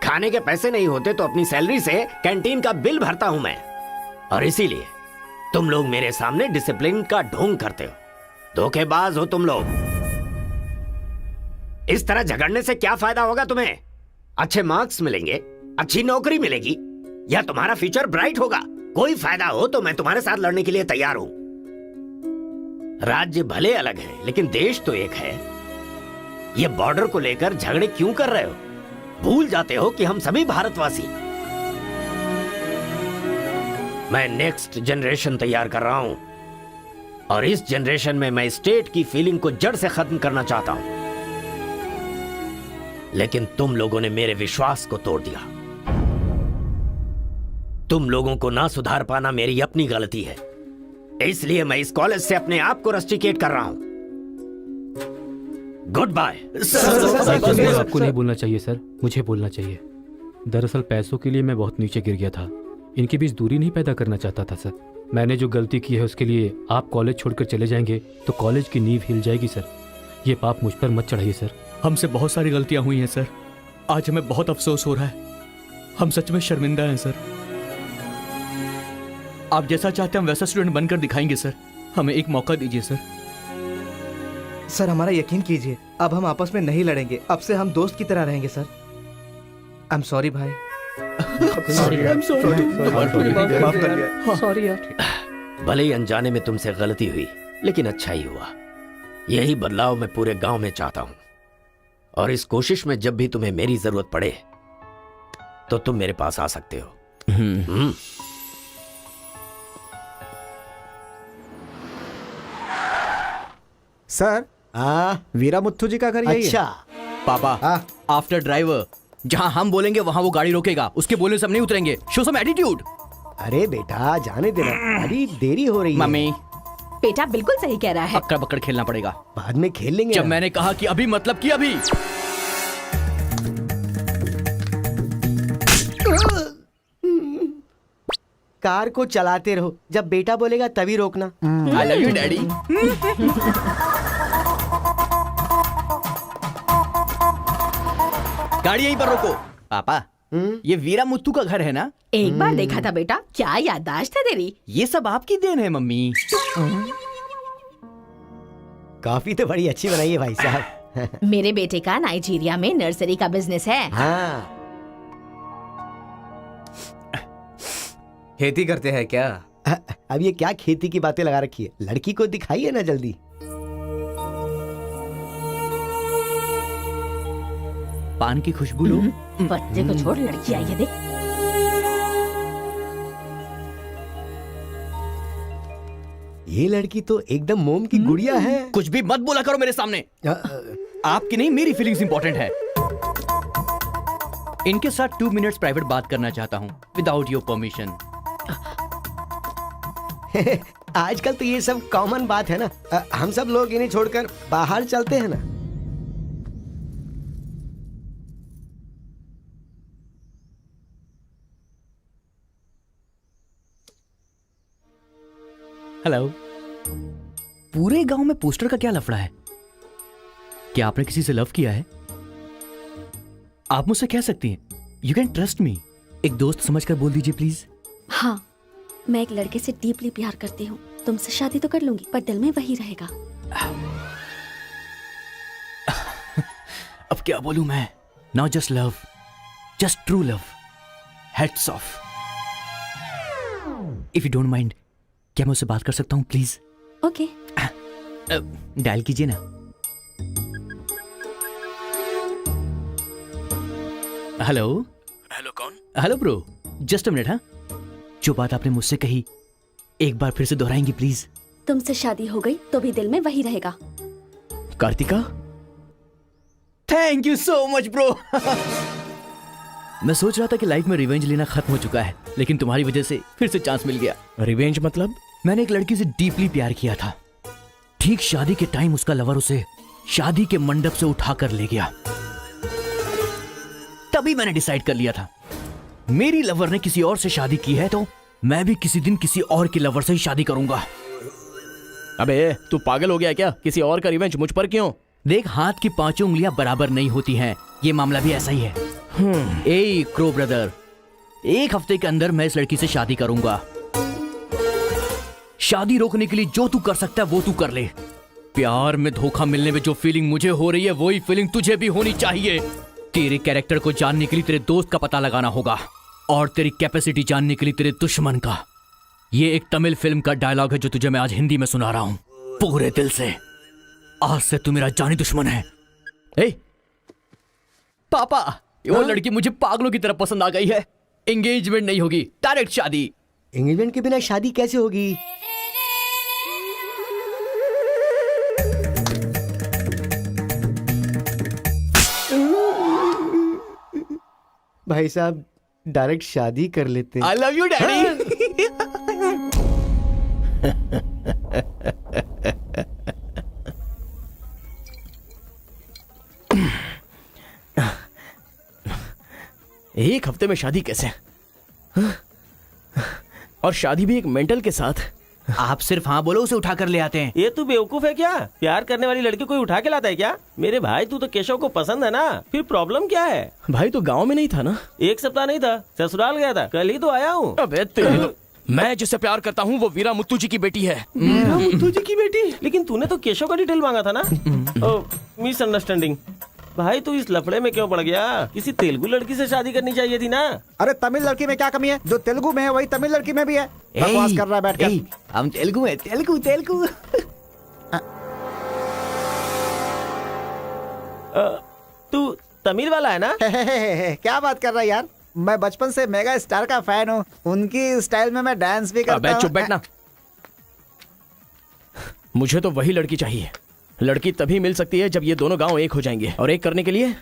खाने के पैसे नहीं होते तो अपनी सैलरी से कैंटीन का बिल भरता हूं मैं। और इसीलिए तुम लोग मेरे सामने डिसिप्लिन का ढोंग करते हो। धोखेबाज हो तुम लोग। इस तरह झगड़ने से क्या फायदा होगा तुम्हें? अच्छे मार्क्स मिलेंगे, अच्छी नौकरी मिलेगी, या तुम्हारा फ्यूचर ब्राइट होगा। कोई फायदा हो तो मैं तुम्हारे साथ लड़ने के लिए तैयार हूं। राज्य भले अलग है लेकिन देश तो एक है। ये बॉर्डर को लेकर झगड़े क्यों कर रहे हो? भूल जाते हो कि हम सभी भारतवासी। मैं नेक्स्ट जनरेशन तैयार कर रहा हूं और इस जनरेशन में मैं स्टेट की फीलिंग को जड़ से खत्म करना चाहता हूं। लेकिन तुम लोगों ने मेरे विश्वास को तोड़ दिया। तुम लोगों को ना सुधार पाना मेरी अपनी गलती है, इसलिए मैं इस कॉलेज से अपने आप को रस्टिकेट कर रहा हूं। Good bye. आपको नहीं बोलना चाहिए सर, मुझे बोलना चाहिए। दरअसल पैसों के लिए मैं बहुत नीचे गिर गया था। इनके बीच दूरी नहीं पैदा करना चाहता था सर। मैंने जो गलती की है उसके लिए आप कॉलेज छोड़कर चले जाएंगे तो कॉलेज की नींव हिल जाएगी सर। ये पाप मुझ पर मत चढ़ाइए सर। हमसे बहुत सारी गलतियां हुई हैं सर। आज हमें बहुत अफसोस हो रहा है। हम सच में शर्मिंदा हैं सर। आप जैसा चाहते हैं हम वैसा स्टूडेंट बनकर दिखाएंगे सर। हमें एक मौका दीजिए सर। सर हमारा यकीन कीजिए, अब हम आपस में नहीं लड़ेंगे। अब से हम दोस्त की तरह रहेंगे सर। आई एम सॉरी भाई। सॉरी यार। भले ही अनजाने में तुमसे गलती हुई लेकिन अच्छा ही हुआ। यही बदलाव मैं पूरे गांव में चाहता हूं और इस कोशिश में जब भी तुम्हें मेरी जरूरत पड़े तो तुम मेरे पास आ सकते हो। सर वीरा मुत्थू जी का घर यही है। अच्छा पापा, आफ्टर ड्राइवर जहां हम बोलेंगे वहां वो गाड़ी रोकेगा। उसके बोलने से हम नहीं उतरेंगे। Show some attitude. अरे बेटा जाने देना, अभी देरी हो रही है। मम्मी, बेटा बिल्कुल सही कह रहा है। अक्कड़ बक्कड़ खेलना पड़ेगा। बाद में खेल लेंगे जब ना। मैंने कहा कि अभी मतलब कि अभी। कार को चलाते रहो, जब बेटा बोलेगा तभी रोकना। आई लव यू डैडी। गाड़ी यहीं पर रोको। पापा, ये वीरा मुत्तू का घर है ना? एक बार देखा था बेटा, क्या याददाश्त है तेरी। ये सब आपकी देन है मम्मी। कॉफी तो बड़ी अच्छी बनाई है भाई साहब। मेरे बेटे का नाइजीरिया में नर्सरी का बिजनेस है। हाँ खेती करते हैं क्या? अब ये क्या खेती की बातें लगा रखी है? लड़की को दिखाइए ना जल्दी। पान की खुशबू लो। बच्चे को छोड़, लड़की आई है देख। ये लड़की तो एकदम मोम की गुड़िया है। कुछ भी मत बोला करो मेरे सामने। आपकी नहीं मेरी फीलिंग्स इंपॉर्टेंट है। इनके साथ 2 मिनट्स प्राइवेट बात करना चाहता हूँ विदाउट योर परमिशन। आजकल तो ये सब कॉमन बात है ना। हम सब लोग इन्हें छोड़कर बाहर चलते हैं ना। हेलो। पूरे गांव में पोस्टर का क्या लफड़ा है? क्या आपने किसी से लव किया है? आप मुझसे कह सकती हैं, यू कैन ट्रस्ट मी। एक दोस्त समझकर बोल दीजिए प्लीज। हाँ, मैं एक लड़के से डीपली प्यार करती हूँ। तुमसे शादी तो कर लूंगी पर दिल में वही रहेगा। अब क्या बोलूं मैं? Not just love, just true love. Heads of. If you don't mind, क्या मैं उससे बात कर सकता हूँ प्लीज? ओके। डायल कीजिए ना। हेलो। हेलो कौन? Hello bro, just a minute. हाँ, जो बात आपने मुझसे कही एक बार फिर से दोहराएंगी प्लीज? तुमसे शादी हो गई तो भी दिल में वही रहेगा। Karthika, thank you so much bro. मैं सोच रहा था कि लाइफ में रिवेंज लेना खत्म हो चुका है, लेकिन तुम्हारी वजह से फिर से चांस मिल गया। रिवेंज मतलब? मैंने एक लड़की से डीपली प्यार किया था। ठीक शादी के टाइम उसका लवर उसे शादी के मंडप से उठाकर ले गया। तभी मैंने डिसाइड कर लिया था, मेरी लवर ने किसी और से शादी की है तो मैं भी किसी दिन किसी और की लवर से ही शादी करूंगा। अबे तू पागल हो गया क्या? किसी और का रिवेंज मुझ पर क्यों? देख, हाथ की 5 उंगलियां बराबर नहीं होती हैं। ये मामला भी ऐसा ही है। ए क्रो ब्रदर, 1 हफ्ते के अंदर मैं इस लड़की से शादी करूंगा। शादी रोकने के लिए जो तू कर सकता है वो तू कर ले। प्यार में धोखा मिलने में जो फीलिंग मुझे हो रही है वही फीलिंग तुझे भी होनी चाहिए। तेरे कैरेक्टर को जानने के लिए तेरे दोस्त का पता लगाना होगा और तेरी कैपेसिटी जानने के लिए तेरे दुश्मन का। ये एक तमिल फिल्म का डायलॉग है जो तुझे मैं आज हिंदी में सुना रहा हूं। पूरे दिल से। आज से तू मेरा जानी दुश्मन है। ए, पापा, वो लड़की मुझे पागलों की तरह पसंद आ गई है। एंगेजमेंट नहीं होगी, डायरेक्ट शादी। एंगेजमेंट के बिना शादी कैसे होगी? भाई साहब, डायरेक्ट शादी कर लेते। आई लव यू डैडी। एक हफ्ते में शादी कैसे? और शादी भी एक मेंटल के साथ। आप सिर्फ हाँ बोलो, उसे उठा कर ले आते हैं। ये तू बेवकूफ है क्या? प्यार करने वाली लड़की कोई उठा के लाता है क्या? मेरे भाई, तू तो केशव को पसंद है ना, फिर प्रॉब्लम क्या है? भाई तो गांव में नहीं था ना? एक सप्ताह नहीं था, ससुराल गया था, कल ही तो आया हूँ। अबे तेरी तो। मैं जिससे प्यार करता हूँ वो वीरा मुत्तू जी की बेटी है। वीरा मुत्तू जी की बेटी? लेकिन तूने तो केशव का डिटेल मांगा था ना? मिसअंडरस्टैंडिंग। भाई तू इस लफड़े में क्यों पड़ गया? किसी तेलुगु लड़की से शादी करनी चाहिए थी ना। अरे तमिल लड़की में क्या कमी है? जो तेलुगु में है वही तमिल लड़की में भी है। बकवास कर रहा है बैठ कर। हम तेलुगु है, तेलुगु तेलुगु। तू तमिल वाला है ना? क्या बात कर रहा है यार? मैं बचपन से मेगा स्टार का फैन हूँ। उनकी स्टाइल में मैं डांस भी करता हूँ। चुप बैठना। मुझे तो वही लड़की चाहिए। लड़की तभी मिल सकती है जब ये दोनों गांव एक हो जाएंगे, और एक करने के लिए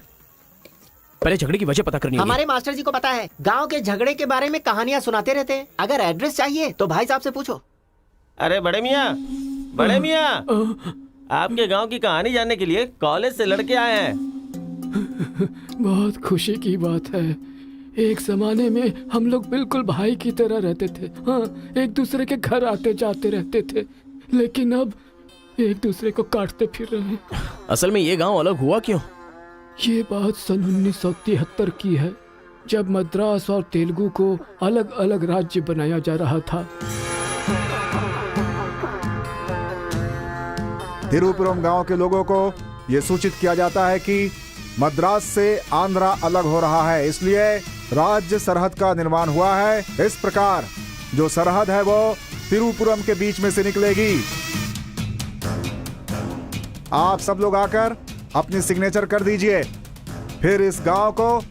पहले झगड़े की वजह पता करनी होगी। हमारे मास्टर जी को पता है, गांव के झगड़े के बारे में कहानियां सुनाते रहते हैं। अगर एड्रेस चाहिए तो भाई साहब से पूछो। अरे बड़े मियाँ, बड़े मियाँ, आपके गांव की कहानी जानने के लिए कॉलेज से लड़के आए हैं। बहुत खुशी की बात है। एक जमाने में हम लोग बिल्कुल भाई की तरह रहते थे। हाँ, एक दूसरे के घर आते जाते रहते थे, लेकिन अब एक दूसरे को काटते फिर रहे हैं। असल में ये गांव अलग हुआ क्यों? ये बात सन 1973 की है, जब मद्रास और तेलुगु को अलग अलग राज्य बनाया जा रहा था। तिरुपुरम गांव के लोगों को ये सूचित किया जाता है कि मद्रास से आंध्रा अलग हो रहा है, इसलिए राज्य सरहद का निर्माण हुआ है। इस प्रकार जो सरहद है वो तिरुपुरम के बीच में से निकलेगी। आप सब लोग आकर अपनी सिग्नेचर कर दीजिए, फिर इस गांव को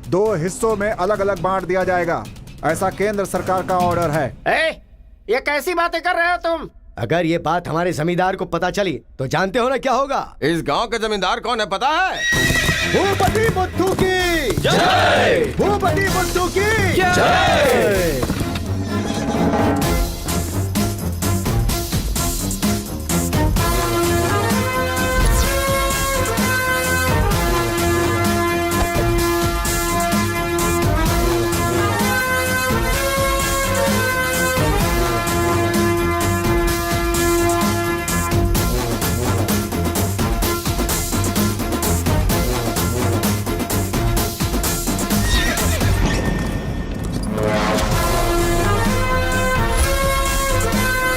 2 हिस्सों में अलग अलग बांट दिया जाएगा। ऐसा केंद्र सरकार का ऑर्डर है। ये कैसी बातें कर रहे हो तुम? अगर ये बात हमारे जमींदार को पता चली तो जानते हो ना क्या होगा? इस गांव के जमींदार कौन है पता है? भूपति बुद्धू की जय! भूपति बुद्धू की जय!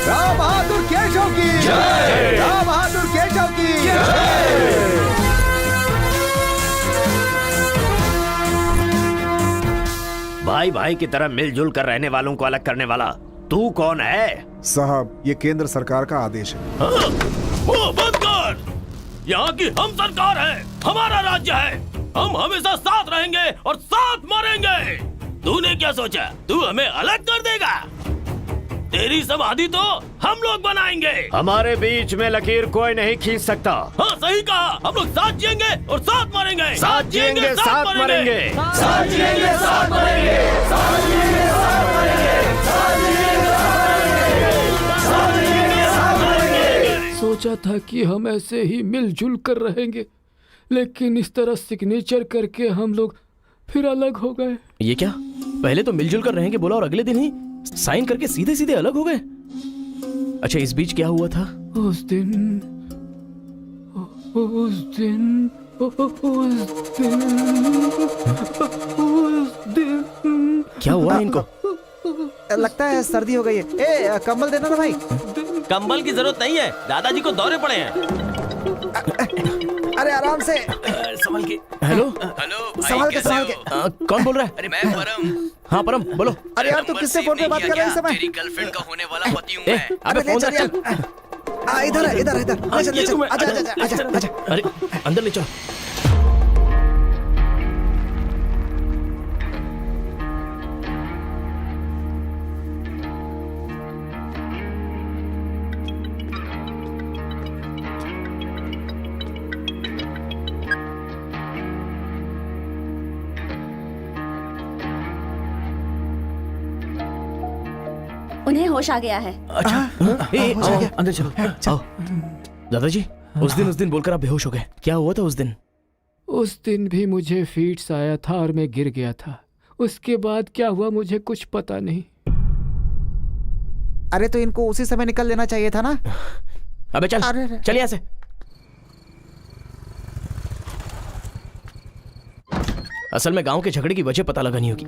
राम बहादुर केशव की जय! राम बहादुर केशव की जय! भाई भाई की तरह मिलजुल कर रहने वालों को अलग करने वाला तू कौन है? साहब, ये केंद्र सरकार का आदेश है। वो बंद कर। यहाँ की हम सरकार है, हमारा राज्य है। हम हमेशा साथ रहेंगे और साथ मरेंगे। तूने क्या सोचा तू हमें अलग कर देगा? तेरी समाधि तो हम लोग बनाएंगे। हमारे बीच में लकीर कोई नहीं खींच सकता। हाँ सही कहा, हम लोग साथ जिएंगे और साथ मरेंगे। साथ जिएंगे, साथ मरेंगे। साथ जिएंगे, साथ मरेंगे। साथ जिएंगे, साथ मरेंगे। साथ जिएंगे, साथ मरेंगे। साथ मरेंगे। सोचा था कि हम ऐसे ही मिलजुल कर रहेंगे, लेकिन इस तरह सिग्नेचर करके हम लोग फिर अलग हो गए। ये क्या? पहले तो मिलजुल कर रहेंगे बोला और अगले दिन ही साइन करके सीधे सीधे अलग हो गए। अच्छा, इस बीच क्या हुआ था? उस दिन क्या हुआ इनको? लगता है सर्दी हो गई है। ए, कंबल देना ना भाई। कंबल की जरूरत नहीं है, दादाजी को दौरे पड़े हैं। अरे आराम से संभल के। हेलो हेलो, संभाल के संभाल के। कौन बोल रहा है? अरे मैं परम। हाँ परम बोलो। अरे यार तू किससे फोन पे बात कर रहा है इस समय? तेरी गर्लफ्रेंड का होने वाला पति हूँ ए, मैं। अबे अबे ले फोन चल रख यार। चल। इधर है, इधर इधर चल चल चल, आजा आजा आजा आजा। अरे अंदर ले चलो। उन्हें होश आ गया है। अच्छा आओ, अंदर चलो आओ। दादाजी उस दिन बोलकर आप बेहोश हो गए, क्या हुआ था उस दिन? उस दिन भी मुझे फीट्स आया था और मैं गिर गया था। उसके बाद क्या हुआ मुझे कुछ पता नहीं। अरे तो इनको उसी समय निकल लेना चाहिए था ना। अबे चल चल यहाँ से। असल में गांव के झगड़े की वजह पता लगानी होगी।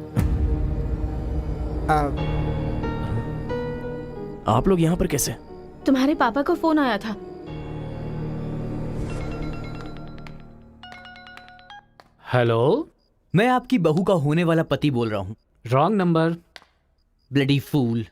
आप लोग यहाँ पर कैसे? तुम्हारे पापा को फोन आया था। हेलो, मैं आपकी बहू का होने वाला पति बोल रहा हूँ। Wrong number. Bloody fool.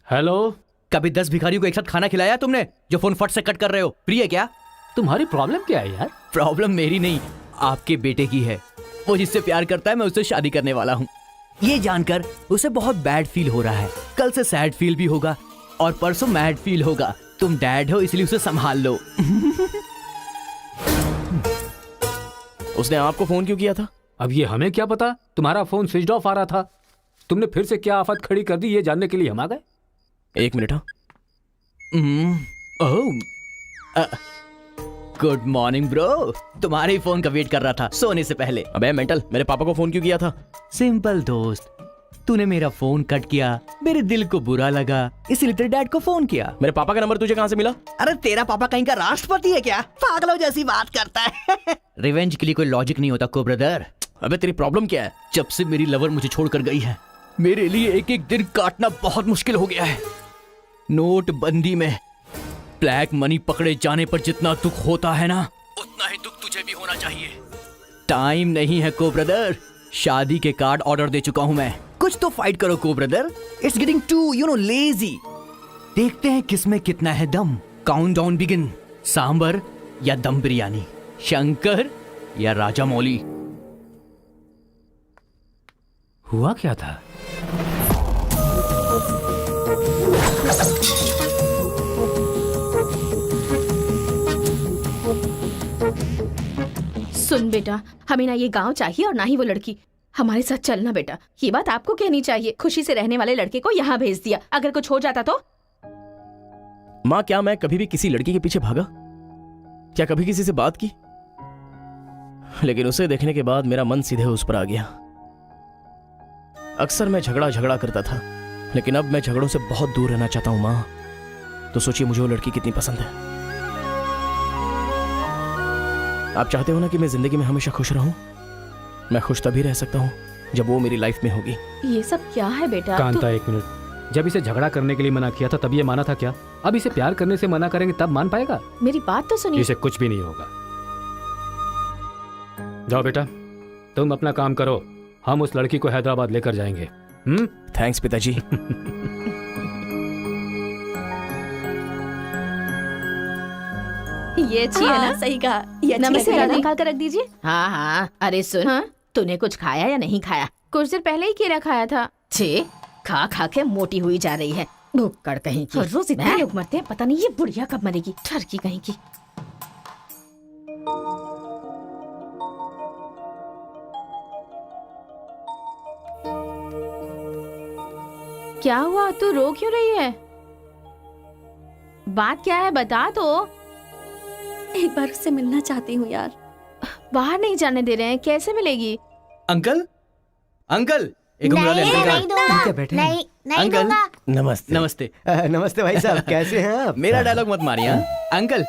Hello, कभी 10 भिखारियों को एक साथ खाना खिलाया तुमने जो फोन फट से कट कर रहे हो? प्रिय है क्या? तुम्हारी प्रॉब्लम क्या है यार? प्रॉब्लम मेरी नहीं, आपके बेटे की है। वो जिससे प्यार करता है मैं उससे शादी करने वाला हूँ। ये जानकर उसे बहुत बैड फील हो रहा है। कल से सैड फील भी होगा और परसों मैड फील होगा। तुम डैड हो इसलिए उसे संभाल लो। उसने आपको फोन क्यों किया था? अब ये हमें क्या पता, तुम्हारा फोन स्विच ऑफ आ रहा था। तुमने फिर से क्या आफत खड़ी कर दी ये जानने के लिए हम आ गए। 1 मिनट। हाँ गुड मॉर्निंग ब्रो। तुम्हारे ही फोन का वेट कर रहा था सोने से पहले। अबे मेंटल, मेरे पापा को फोन क्यों किया था? सिंपल दोस्त, तूने मेरा फोन कट किया, मेरे दिल को बुरा लगा, इसलिए तेरे डैड को फोन किया। मेरे पापा का नंबर तुझे कहाँ से मिला? अरे तेरा पापा कहीं का राष्ट्रपति है क्या? पागलों जैसी बात करता है। रिवेंज के लिए कोई लॉजिक नहीं होता को ब्रदर। अबे तेरी प्रॉब्लम क्या है? जब से मेरी लवर मुझे छोड़कर गई है, मेरे लिए एक एक दिन काटना बहुत मुश्किल हो गया है। नोटबंदी में ब्लैक मनी पकड़े जाने पर जितना दुख होता है ना, उतना ही दुख तुझे भी होना चाहिए। टाइम नहीं है को ब्रदर। शादी के कार्ड ऑर्डर दे चुका हूं मैं। कुछ तो फाइट करो को brother. It's getting too lazy. देखते हैं किसमें कितना है दम। Countdown begin. सांबर या दम बिरयानी, शंकर या राजा मौली। हुआ क्या था? सुन बेटा, हमें ना ये गांव चाहिए और ना ही वो लड़की। हमारे साथ चलना बेटा। ये बात आपको कहनी चाहिए। खुशी से रहने वाले लड़के को यहाँ भेज दिया, अगर कुछ हो जाता तो? माँ, क्या मैं कभी भी किसी लड़की के पीछे भागा? क्या कभी किसी से बात की? लेकिन उसे देखने के बाद मेरा मन सीधे उस पर आ गया। अक्सर मैं झगड़ा करता था, लेकिन अब मैं झगड़ों से बहुत दूर रहना चाहता हूँ माँ। तो सोचिए मुझे वो लड़की कितनी पसंद है। आप चाहते हो ना कि मैं जिंदगी में हमेशा खुश रहूं? मैं खुश तभी रह सकता हूं जब वो मेरी लाइफ में होगी। ये सब क्या है बेटा? कांता, एक मिनट। जब इसे झगड़ा करने के लिए मना किया था तब ये माना था क्या? अब इसे प्यार करने से मना करेंगे तब मान पाएगा? मेरी बात तो सुनिए। इसे कुछ भी नहीं होगा। जाओ बेटा, तुम अपना काम करो। हम उस लड़की को हैदराबाद लेकर जाएंगे। थैंक्स पिताजी। ये अच्छी है ना? सही कहा। ये नमस्ते दादी। निकाल कर रख दीजिए। हाँ हाँ, अरे सुन, हाँ? तूने कुछ खाया या नहीं खाया? कुछ देर पहले ही केला खाया था। छे, खा खा के मोटी हुई जा रही है। भुक्कड़ कहीं की। रोज इतने लोग मरते हैं, पता नहीं ये बुढ़िया कब मरेगी। ठरकी कहीं की। क्या हुआ? तू रो क्यों रही है? बात क्या है बता तो। एक बार उससे मिलना चाहती हूँ यार। बाहर नहीं जाने दे रहे हैं, कैसे मिलेगी? अंकल, अंकल, एक उम्र वाले अंकल का। बैठे नहीं अंकल, नमस्ते। नमस्ते। नमस्ते भाई साहब, कैसे हैं आप? मेरा डायलॉग मत मारिए। अंकल,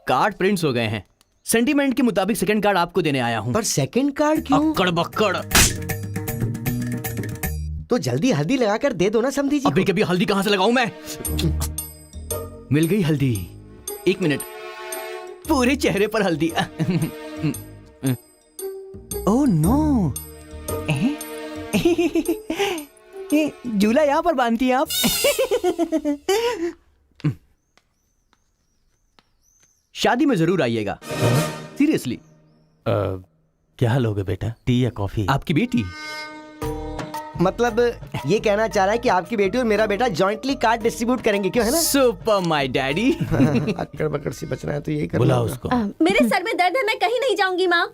कार्ड प्रिंट्स हो गए हैं। सेंटीमेंट के मुताबिक सेकंड कार्ड आपको देने आया हूँ। पर सेकंड कार्ड क्यों? अक्कड़ बक्कड़। तो जल्दी हल्दी लगाकर दे दो ना समधी जी। अभी कभी हल्दी कहाँ से लगाऊं मैं? मिल गई हल्दी। 1 मिनट, पूरे चेहरे पर हल्दी। Oh no. ये झूला यहाँ पर बांधती हैं आप? शादी में जरूर आइएगा, सीरियसली। क्या लोगे बेटा, टी या कॉफी? आपकी बेटी मतलब ये कहना चाह रहा है कि आपकी बेटी और मेरा बेटा जॉइंटली कार्ड डिस्ट्रीब्यूट करेंगे, क्यों है ना? Super my daddy. अक्कड़ बक्कड़ सी बचना है तो यही करना बुला होगा। उसको। मेरे सर में दर्द है, मैं कहीं नहीं जाऊंगी माँ।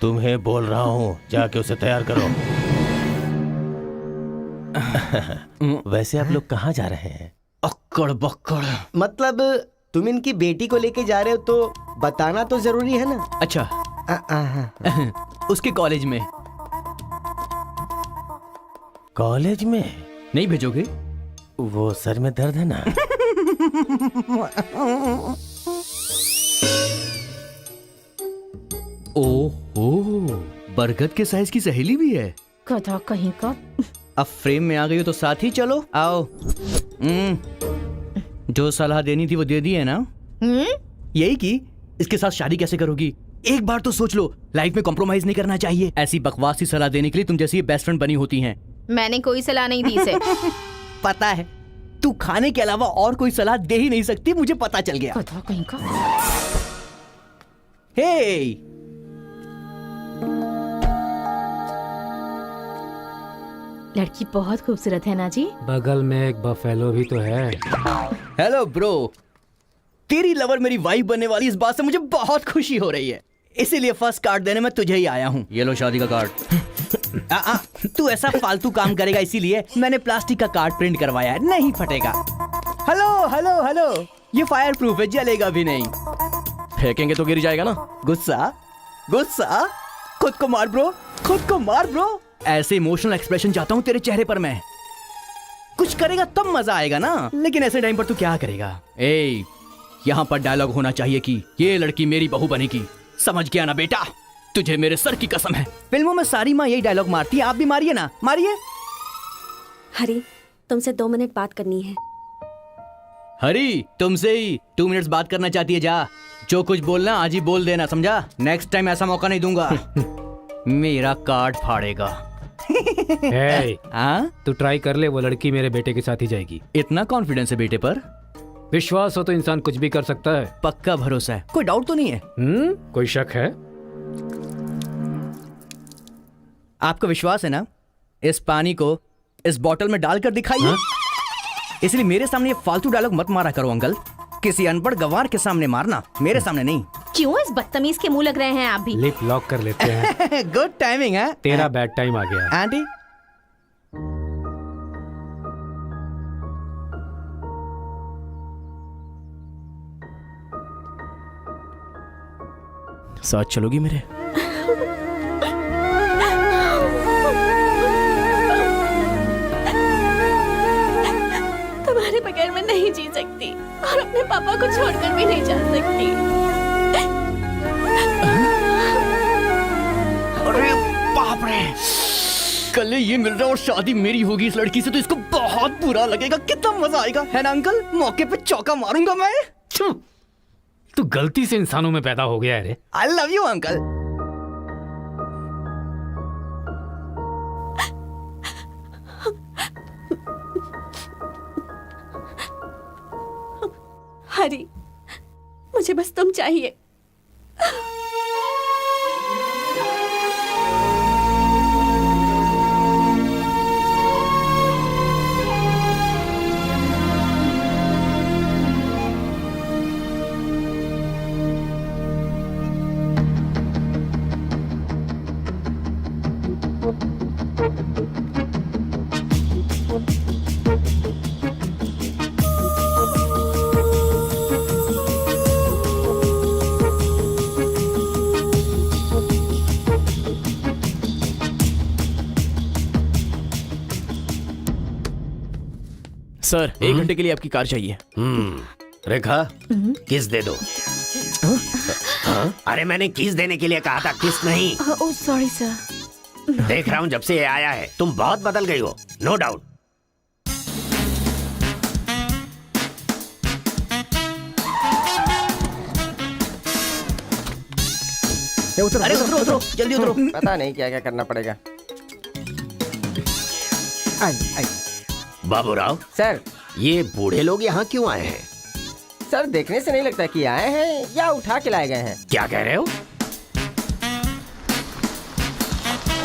तुम्हें बोल रहा हूँ, जाके उसे तैयार करो। वैसे आप लोग कहाँ जा रहे हैं? अक्कड़ बक्कड़। मतलब तुम इनकी बेटी को लेके जा रहे हो तो बताना तो जरूरी है ना? अच्छा, उसके कॉलेज में। कॉलेज में नहीं भेजोगे? वो सर में दर्द है ना। ओह, बरगद के साइज की सहेली भी है। गधा कहीं का। अब फ्रेम में आ गई हो तो साथ ही चलो, आओ। जो सलाह देनी थी वो दे दी है ना? यही कि इसके साथ शादी कैसे करोगी? एक बार तो सोच लो, लाइफ में कॉम्प्रोमाइज नहीं करना चाहिए। ऐसी बकवास सी सलाह देने के लिए तुम जैसी बेस्ट फ्रेंड बनी होती हैं। मैंने कोई सलाह नहीं दी इसे। पता है, तू खाने के अलावा और कोई सलाह दे ही नहीं सकती, मुझे पता चल गया। गधा कहीं का। हे, लड़की बहुत खूबसूरत है ना जी। बगल में एक बफेलो भी तो है। हेलो ब्रो, तेरी लवर मेरी वाइफ बनने वाली, इस बात से मुझे बहुत खुशी हो रही है। इसीलिए फर्स्ट कार्ड देने में तुझे ही आया हूँ। ये लो शादी का कार्ड। तू ऐसा फालतू काम करेगा इसीलिए मैंने प्लास्टिक का कार्ड प्रिंट करवाया है, नहीं फटेगा। हेलो हेलो हेलो, ये फायर प्रूफ है, जलेगा भी नहीं। फेंकेंगे तो गिर जाएगा ना। गुस्सा गुस्सा, खुद को मार ब्रो, खुद को मार ब्रो। ऐसे इमोशनल एक्सप्रेशन चाहता हूँ तेरे चेहरे पर मैं। कुछ करेगा तब मजा आएगा ना, लेकिन ऐसे टाइम पर तू क्या करेगा? ए, यहाँ पर डायलॉग होना चाहिए कि ये लड़की मेरी बहू बनेगी। समझ गया ना बेटा? तुझे मेरे सर की कसम है। फिल्मों में सारी माँ यही डायलॉग मारती है, आप भी मारिए ना, मारिए। हरी, तुमसे 2 मिनट बात करनी है। हरी, तुमसे ही 2 मिनट्स बात करना चाहती है? जा, जो कुछ बोलना आज ही बोल देना, समझा? नेक्स्ट टाइम ऐसा मौका नहीं दूंगा। मेरा कार्ड फाड़ेगा। तू ट्राई कर ले, वो लड़की मेरे बेटे के साथ ही जाएगी। इतना कॉन्फिडेंस है बेटे पर? विश्वास हो तो इंसान कुछ भी कर सकता है। पक्का भरोसा है, कोई डाउट तो नहीं है? कोई शक है? आपको विश्वास है ना? इस पानी को इस बोतल में डालकर दिखाइए। इसलिए मेरे सामने ये फालतू डायलॉग मत मारा करो अंकल। किसी अनपढ़ गंवार के सामने मारना, मेरे सामने नहीं। क्यों इस बदतमीज के मुंह लग रहे हैं आप भी? लिप लॉक कर लेते हैं। गुड टाइमिंग है। तेरा बैड टाइम आ गया। आंटी, साथ चलोगी मेरे? तुम्हारे बगैर मैं नहीं जी सकती और अपने पापा को छोड़कर भी नहीं जा सकती। अरे बाप रे, कल ये मिल रहा और शादी मेरी होगी इस लड़की से, तो इसको बहुत बुरा लगेगा। कितना मजा आएगा, है ना अंकल? मौके पे चौका मारूंगा मैं। तू गलती से इंसानों में पैदा हो गया है रे। I love you uncle. Hari, मुझे बस तुम चाहिए। सर, 1 घंटे के लिए आपकी कार चाहिए। रेखा, किस दे दो। अरे मैंने किस देने के लिए कहा था, किस नहीं। Oh sorry sir. देख रहा हूँ जब से ये आया है तुम बहुत बदल गई हो, नो डाउट। अरे उतरो उतरो, जल्दी उतरो। पता नहीं क्या क्या करना पड़ेगा। बाबूराव सर। ये बूढ़े लोग यहाँ क्यों आए हैं? सर देखने से नहीं लगता कि आए हैं या उठा के लाए गए हैं। क्या कह रहे हो?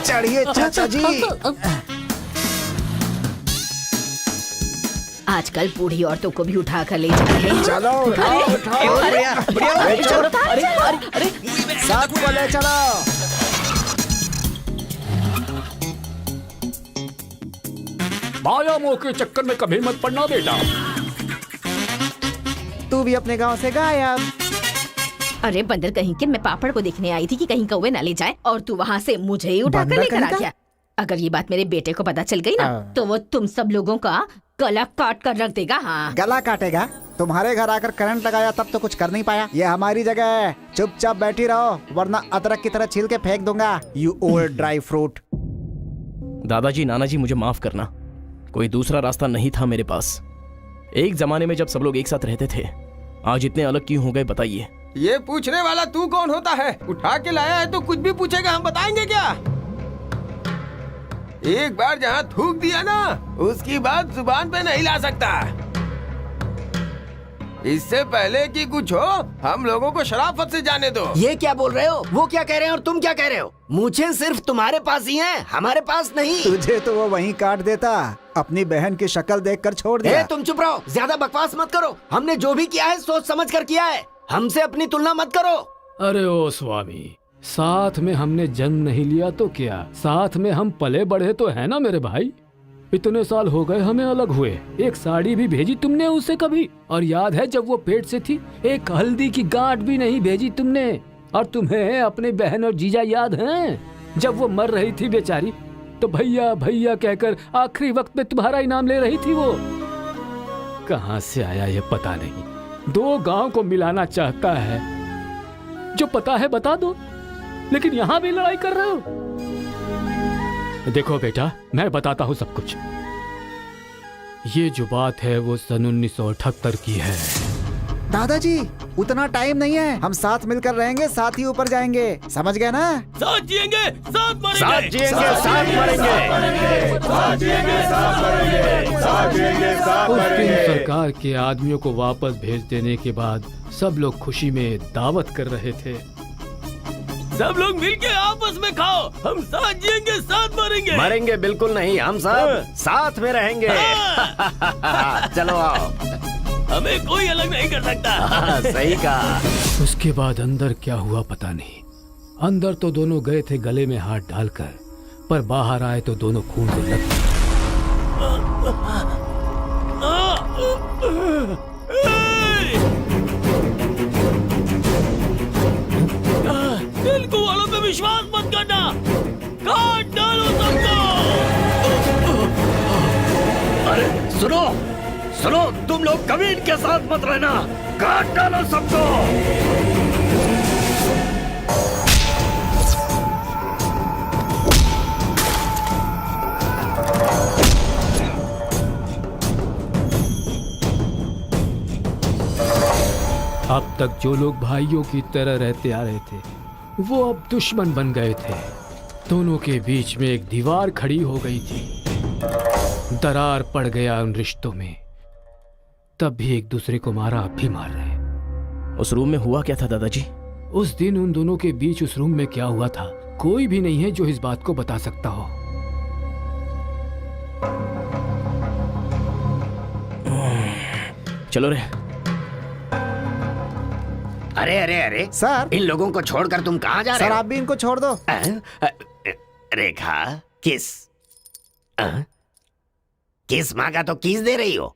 चढ़िए चाचा जी। आजकल बूढ़ी औरतों को भी उठा कर ले जा रहे हैं। चलो उठाओ उठाओ। साथ को ले चलो। माया मोह के चक्कर में कभी मत पड़ना बेटा। तू भी अपने गांव से गायब। अरे बंदर कहीं के, मैं पापड़ को देखने आई थी कि कहीं कौवे न ले जाए और तू वहाँ से मुझे ही उठा कर लेकर आ गया। अगर ये बात मेरे बेटे को पता चल गई ना तो वो तुम सब लोगों का गला काट कर रख देगा। हाँ गला काटेगा? तुम्हारे घर आकर करंट लगाया तब तो कुछ कर नहीं पाया। ये हमारी जगह है, चुपचाप बैठी रहो वरना अदरक की तरह छील के फेंक दूंगा। You old dry fruit. दादाजी नानाजी मुझे माफ करना, कोई दूसरा रास्ता नहीं था मेरे पास। एक जमाने में जब सब लोग एक साथ रहते थे, आज इतने अलग क्यों हो गए बताइए? ये पूछने वाला तू कौन होता है? उठा के लाया है तो कुछ भी पूछेगा, हम बताएंगे क्या? एक बार जहाँ थूक दिया ना उसकी बात जुबान पे नहीं ला सकता। इससे पहले कि कुछ हो हम लोगों को शराफत से जाने दो। ये क्या बोल रहे हो? वो क्या कह रहे हैं और तुम क्या कह रहे हो? मुझे सिर्फ तुम्हारे पास ही है, हमारे पास नहीं। तुझे तो वो वहीं काट देता, अपनी बहन की शक्ल देखकर छोड़ दिया। तुम चुप रहो, ज्यादा बकवास मत करो। हमने जो भी किया है सोच समझ कर किया है, हमसे अपनी तुलना मत करो। अरे ओ स्वामी, साथ में हमने जन्म नहीं लिया तो क्या, साथ में हम पले बढ़े तो है ना मेरे भाई। इतने साल हो गए हमें अलग हुए, एक साड़ी भी भेजी तुमने उसे कभी? और याद है जब वो पेट से थी, एक हल्दी की गांठ भी नहीं भेजी तुमने। और तुम्हें अपने बहन और जीजा याद हैं? जब वो मर रही थी बेचारी तो भैया भैया कहकर आखिरी वक्त में तुम्हारा इनाम ले रही थी। वो कहाँ से आया ये पता नहीं। दो गांव को मिलाना चाहता है, जो पता है बता दो, लेकिन यहाँ भी लड़ाई कर रहे हो। देखो बेटा, मैं बताता हूँ सब कुछ। ये जो बात है वो सन 1978 की है। दादाजी उतना टाइम नहीं है, हम साथ मिलकर रहेंगे, साथ ही ऊपर जाएंगे, समझ गए ना? साथ जिएंगे, साथ मरेंगे, साथ जिएंगे, साथ मरेंगे, साथ जिएंगे, साथ मरेंगे, साथ जिएंगे, साथ उस दिन मरेंगे। सरकार के आदमियों को वापस भेज देने के बाद सब लोग खुशी में दावत कर रहे थे। सब लोग मिलके आपस में खाओ, हम साथ जिएंगे, साथ मरेंगे। मरेंगे बिल्कुल नहीं, हम सब साथ में रहेंगे। चलो आओ। हमें कोई अलग नहीं कर सकता। सही कहा। उसके बाद अंदर क्या हुआ पता नहीं। अंदर तो दोनों गए थे गले में हाथ डालकर, पर बाहर आए तो दोनों खून से लग। तेलुगु वालों पे विश्वास मत करना, काट डालो सबको। अरे सुनो सुनो, तुम लोग कभी इनके साथ मत रहना, काट डालो सबको। अब तक जो लोग भाइयों की तरह रहते आ रहे थे वो अब दुश्मन बन गए थे। दोनों के बीच में एक दीवार खड़ी हो गई थी, दरार पड़ गया उन रिश्तों में। तब भी एक दूसरे को मारा, अब भी मार रहे। उस रूम में हुआ क्या था दादाजी? उस दिन उन दोनों के बीच उस रूम में क्या हुआ था कोई भी नहीं है जो इस बात को बता सकता हो। चलो रे। अरे अरे अरे सर, इन लोगों को छोड़कर तुम कहाँ जा रहे सर हो? आप भी इनको छोड़ दो। रेखा किस किस मांगा तो किस दे रही हो?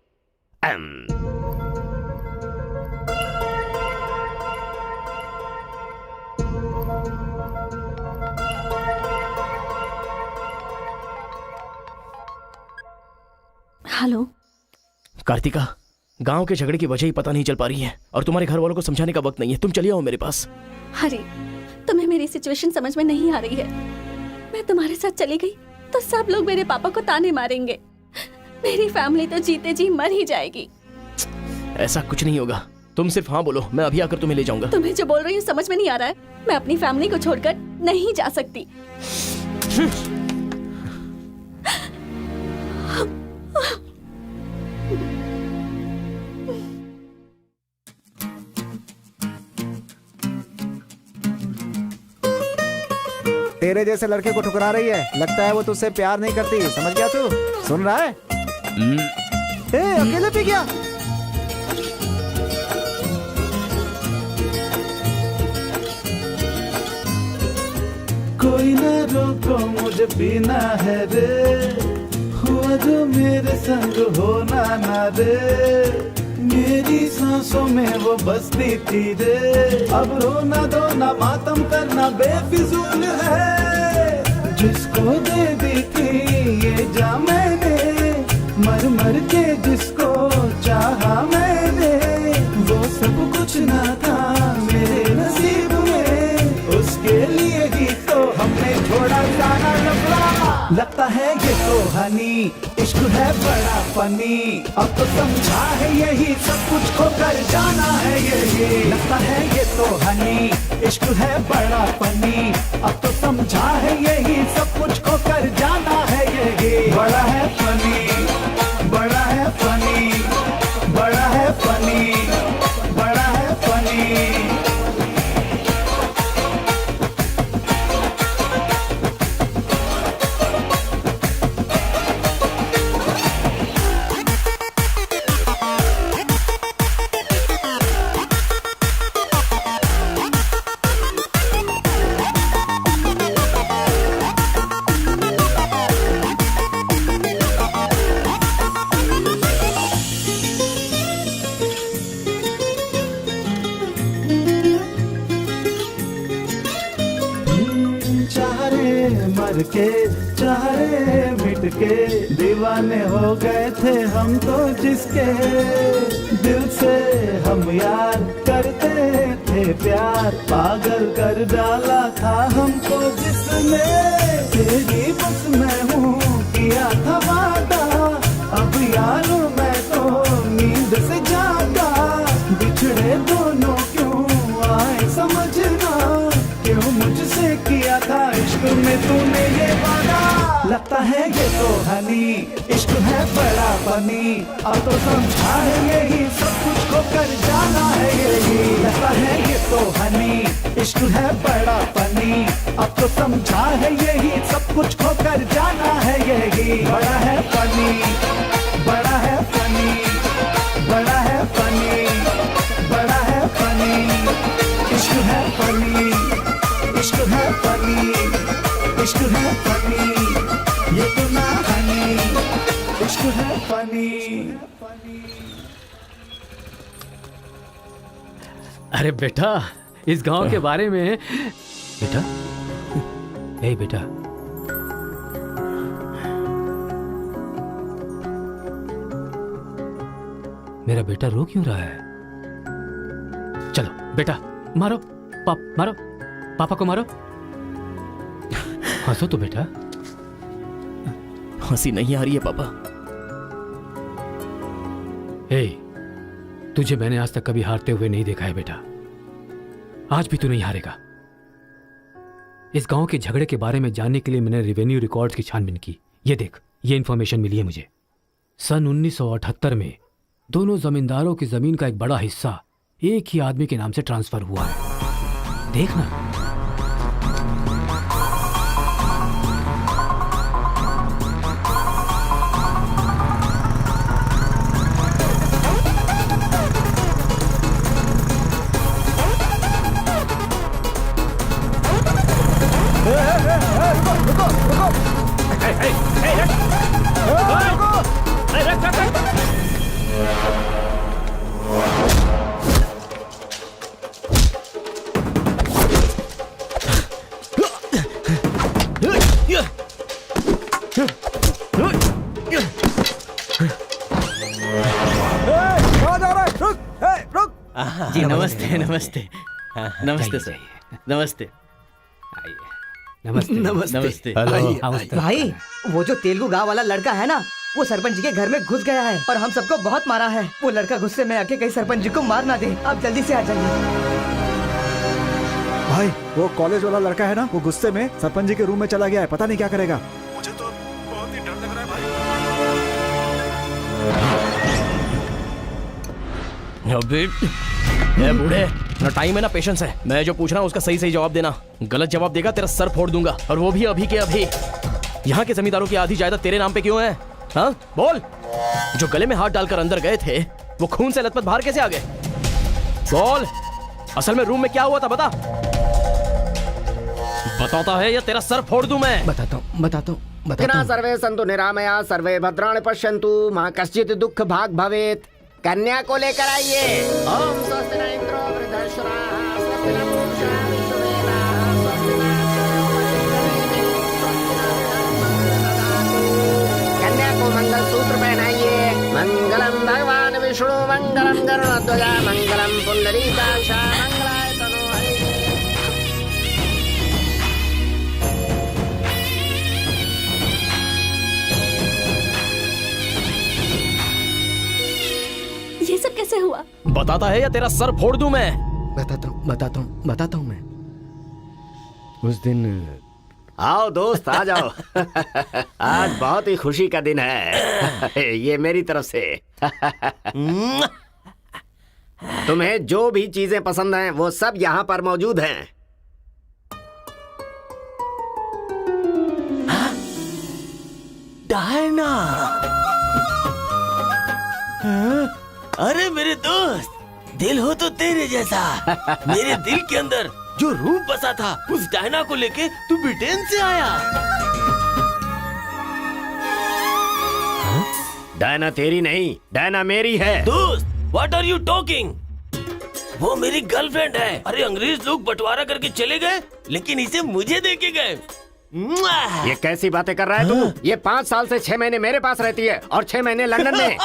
हेलो कार्तिका, गांव के झगड़े की वजह ही पता नहीं चल पा रही है और तुम्हारे घर वालों को समझाने का वक्त नहीं है। तुम चलिए आओ मेरे पास। हरी, तुम्हें मेरी सिचुएशन समझ में नहीं आ रही है। मैं तुम्हारे साथ चली गई तो सब लोग मेरे पापा को ताने मारेंगे। मेरी फैमिली तो जीते जी मर ही जाएगी। ऐसा कुछ नहीं होगा, तुम सिर्फ हाँ बोलो, मैं अभी आकर तुम्हें ले जाऊंगा। तुम्हें जो बोल रही हूँ समझ में नहीं आ रहा है। मैं अपनी फैमिली को छोड़कर नहीं जा सकती। जैसे लड़के को ठुकरा रही है। लगता है वो तुझसे प्यार नहीं करती। समझ गया तू? सुन रहा है? अकेले पी गया। कोई ना रोको मुझे पीना है रे, हुआ जो मेरे संग होना ना रे। मेरी सांसों में वो बसती थी रे, अब रोना धोना मातम करना बेफिजूल है। जिसको दे दी थी ये जा मैंने, मर मर के जिसको चाहा मैंने, वो सब कुछ ना था मेरे नसीब में। उसके लिए ही तो हमने छोड़ा जाना लफड़ा। लगता है ये तो हनी, इश्क है बड़ा फनी। अब तो समझा है यही सब कुछ खो कर जाना है यही। लगता है ये तो हनी, इश्क है बड़ा फनी। अब तो समझा है यही सब कुछ खो कर जाना है यही। बड़ा है फनी, बड़ा है फनी, बड़ा है फनी, बड़ा है फनी। मर के चाहे मिट के, दीवाने हो गए थे हम तो जिसके। दिल से हम यार करते थे प्यार, पागल कर डाला था हमको जिसने। तेरी बस मैं हूँ किया था वादा, अब यार मैं तो नींद से जागा। बिछड़े दोनों क्यों आए समझना, क्यों मुझसे किया था इश्क में तूने ये वादा। लगता है ये तो हनी, इश्क है बड़ा फनी। अब तो समझा है यही सब कुछ खो कर जाना है यही। लगता है ये तो हनी, इश्क है बड़ा फनी। अब तो समझा है यही सब कुछ खो कर जाना है यही। बड़ा है फनी, बड़ा है फनी, बड़ा है फनी, बड़ा है फनी। इश्क है फनी, इश्क है फनी, इश्क है फनी। ये तो ना हनी, इश्क है फनी। अरे बेटा, इस गांव के बारे में बेटा, ए बेटा, मेरा बेटा रो क्यों रहा है? चलो बेटा, मारो मारो, पापा को मारो। हंसो तो बेटा। हंसी नहीं आ रही है पापा। ए, तुझे मैंने आज तक कभी हारते हुए नहीं देखा है बेटा। आज भी तू नहीं हारेगा। इस गांव के झगड़े के बारे में जानने के लिए मैंने रेवेन्यू रिकॉर्ड्स की छानबीन की। ये देख, ये इंफॉर्मेशन मिली है मुझे। सन 1978 में दोनों जमींदारों की जमीन का एक बड़ा हिस्सा एक ही आदमी के नाम से ट्रांसफर हुआ है। देखना। जी नमस्ते नमस्ते नमस्ते सर, नमस्ते नमस्ते नमस्ते। भाई, वो जो तेलुगु गाँव वाला लड़का है ना, वो सरपंच जी के घर में घुस गया है और हम सबको बहुत मारा है। वो लड़का गुस्से में आके कहीं सरपंच जी को मार ना दे। आप जल्दी से आ जाइए। भाई, वो कॉलेज वाला लड़का है ना, वो गुस्से में सरपंच जी के रूम में चला गया है। पता नहीं क्या करेगा। मुझे तो बहुत ही डर लग रहा है भाई। अबे, ए बूढ़े, ना टाइम है ना पेशेंस है। मैं जो पूछ रहा हूँ उसका सही सही जवाब देना। गलत जवाब देगा तेरा सर फोड़ दूंगा, और वो भी अभी के अभी। यहाँ के जमींदारों की आधी जायदाद तेरे नाम पे क्यों है? हाँ बोल। जो गले में हाथ डालकर अंदर गए थे वो खून से लथपथ बाहर कैसे आ गए? बोल, असल में रूम में क्या हुआ था बता। बताता है या तेरा सर फोड़ दूं मैं? बताता हूँ। सर्वे संतु निरामया सर्वे भद्राणि पश्यन्तु मां कश्चित् दुख भाग भवेत। कन्या को लेकर आइए। ओम स्वस्ति न इंद्रो वृद्धश्रवाः स्वस्ति न पूषा विश्ववेदाः स्वस्ति न कन्या को मंगल सूत्र पहनाइए। मंगलम भगवान विष्णु मंगलम गरुड़ध्वजा मंगलम पुंडरीकाक्ष मंगलाय तनो हरिः। ये सब कैसे हुआ? बताता है या तेरा सर फोड़ दूं मैं? बताता हूँ मैं। उस दिन आओ दोस्त आ जाओ। आज बहुत ही खुशी का दिन है। ये मेरी तरफ से। तुम्हें जो भी चीजें पसंद हैं वो सब यहाँ पर मौजूद हैं। डायना, अरे मेरे दोस्त, दिल हो तो तेरे जैसा। मेरे दिल के अंदर जो रूप बसा था उस डायना को लेके तू ब्रिटेन से आया। डायना तेरी नहीं, डायना मेरी है। दोस्त, व्हाट आर यू टॉकिंग? वो मेरी गर्लफ्रेंड है। अरे अंग्रेज लोग बंटवारा करके चले गए, लेकिन इसे मुझे देके गए। ये कैसी बातें कर रहा है तू? ये 5 साल से 6 महीने मेरे पास रहती है और 6 महीने लंदन में।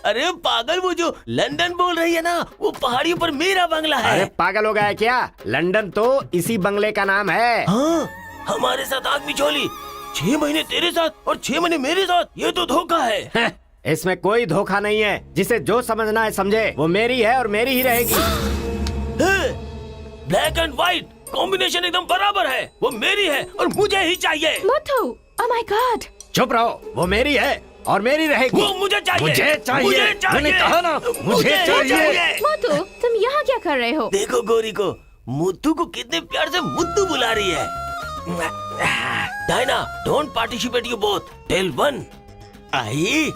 अरे पागल, वो जो लंदन बोल रही है ना, वो पहाड़ियों पर मेरा बंगला है। अरे पागल हो गया है क्या? लंदन तो इसी बंगले का नाम है। हाँ, हमारे साथ आग बिछोली। 6 महीने तेरे साथ और 6 महीने मेरे साथ, ये तो धोखा है। इसमें कोई धोखा नहीं है। जिसे जो समझना है समझे। वो मेरी है और मेरी ही रहेगी। ब्लैक एंड व्हाइट कॉम्बिनेशन एकदम बराबर है। वो मेरी है और मुझे ही चाहिए। मोटू, ओह माय गॉड। चुप रहो, वो मेरी है और मेरी रहेगी। वो मुझे चाहिए। मुझे चाहिए। मुझे चाहिए। मैंने कहा ना, मुझे चाहिए। मोटू, तुम यहाँ क्या कर रहे हो? देखो गोरी को, मुद्दू को कितने प्यार से मुद्दू बुला रही है। Diana, don't participate you both. Tell one, I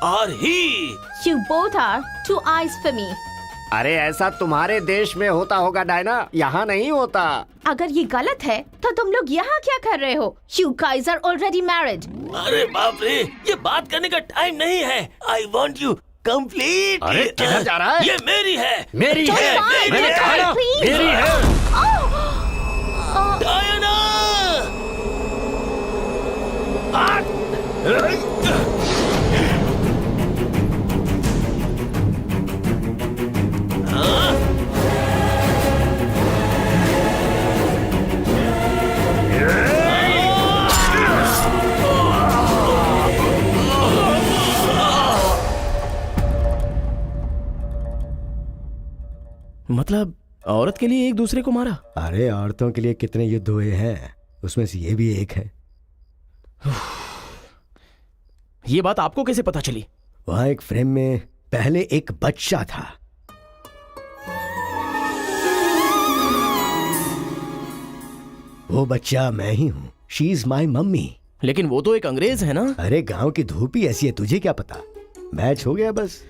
और ही। You both are two eyes for me. अरे ऐसा तुम्हारे देश में होता होगा डायना, यहाँ नहीं होता। अगर ये गलत है तो तुम लोग यहाँ क्या कर रहे हो? You guys are already married. अरे बाप रे, ये बात करने का टाइम नहीं है। I want you complete. अरे किधर जा रहा है? ये मेरी है। मेरी Don't है। mind. मैंने कहा ना, Please. मेरी है। डायना! मतलब औरत के लिए एक दूसरे को मारा? अरे औरतों के लिए कितने युद्ध हुए हैं, उसमें से ये भी एक है। ये बात आपको कैसे पता चली? वहां एक फ्रेम में पहले एक बच्चा था। वो बच्चा मैं ही हूँ। She is my mummy. लेकिन वो तो एक अंग्रेज है ना? अरे गांव की धूप ही ऐसी है, तुझे क्या पता। मैच हो गया बस।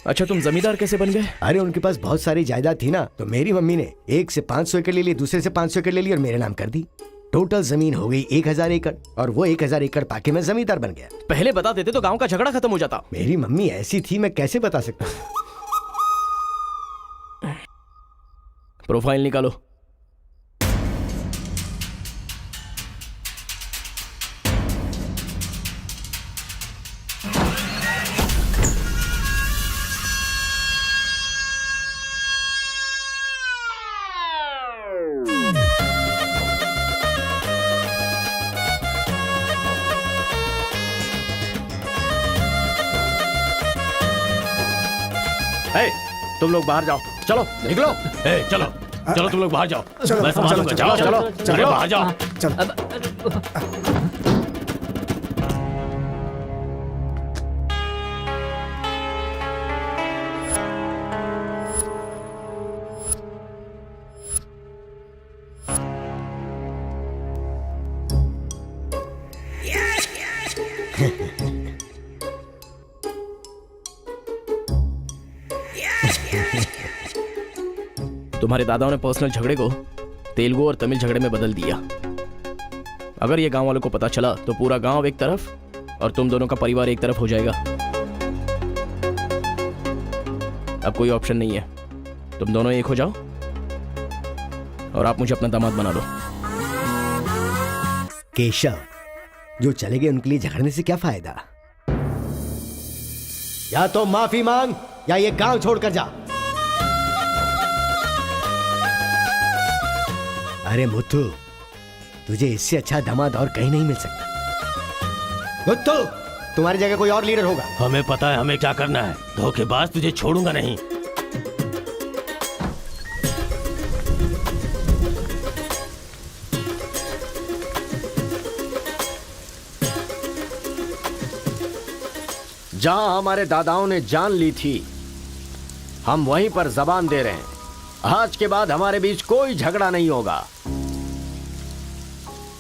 अच्छा, तुम जमींदार कैसे बन गए? अरे उनके पास बहुत सारी जायदाद थी ना, तो मेरी मम्मी ने एक से 500 एकड़ ले ली, दूसरे से 500 एकड़ ले ली और मेरे नाम कर दी। टोटल जमीन हो गई 1000 एकड़ और वो 1000 एकड़ पाके मैं जमींदार बन गया। पहले बता देते तो गांव का झगड़ा खत्म हो जाता। मेरी मम्मी ऐसी थी, मैं कैसे बता सकता हूँ। प्रोफाइल निकालो। तुम लोग बाहर जाओ, चलो निकलो। चलो चलो, तुम लोग बाहर जाओ। मैं संभालूंगा। जाओ चलो, अरे बाहर जाओ। तुम्हारे दादाओं ने पर्सनल झगड़े को तेलुगु और तमिल झगड़े में बदल दिया। अगर ये गांव वालों को पता चला तो पूरा गांव एक तरफ और तुम दोनों का परिवार एक तरफ हो जाएगा। अब कोई ऑप्शन नहीं है, तुम दोनों एक हो जाओ और आप मुझे अपना दामाद बना दो। केशव, जो चले गए उनके लिए झगड़ने से क्या फायदा? या तो माफी मांग या ये गांव छोड़कर जा। अरे मुत्तू, तुझे इससे अच्छा दामाद और कहीं नहीं मिल सकता। मुत्तू, तुम्हारी जगह कोई और लीडर होगा। हमें पता है हमें क्या करना है। धोखेबाज, तुझे छोड़ूंगा नहीं। जहां हमारे दादाओं ने जान ली थी, हम वहीं पर जबान दे रहे हैं। आज के बाद हमारे बीच कोई झगड़ा नहीं होगा।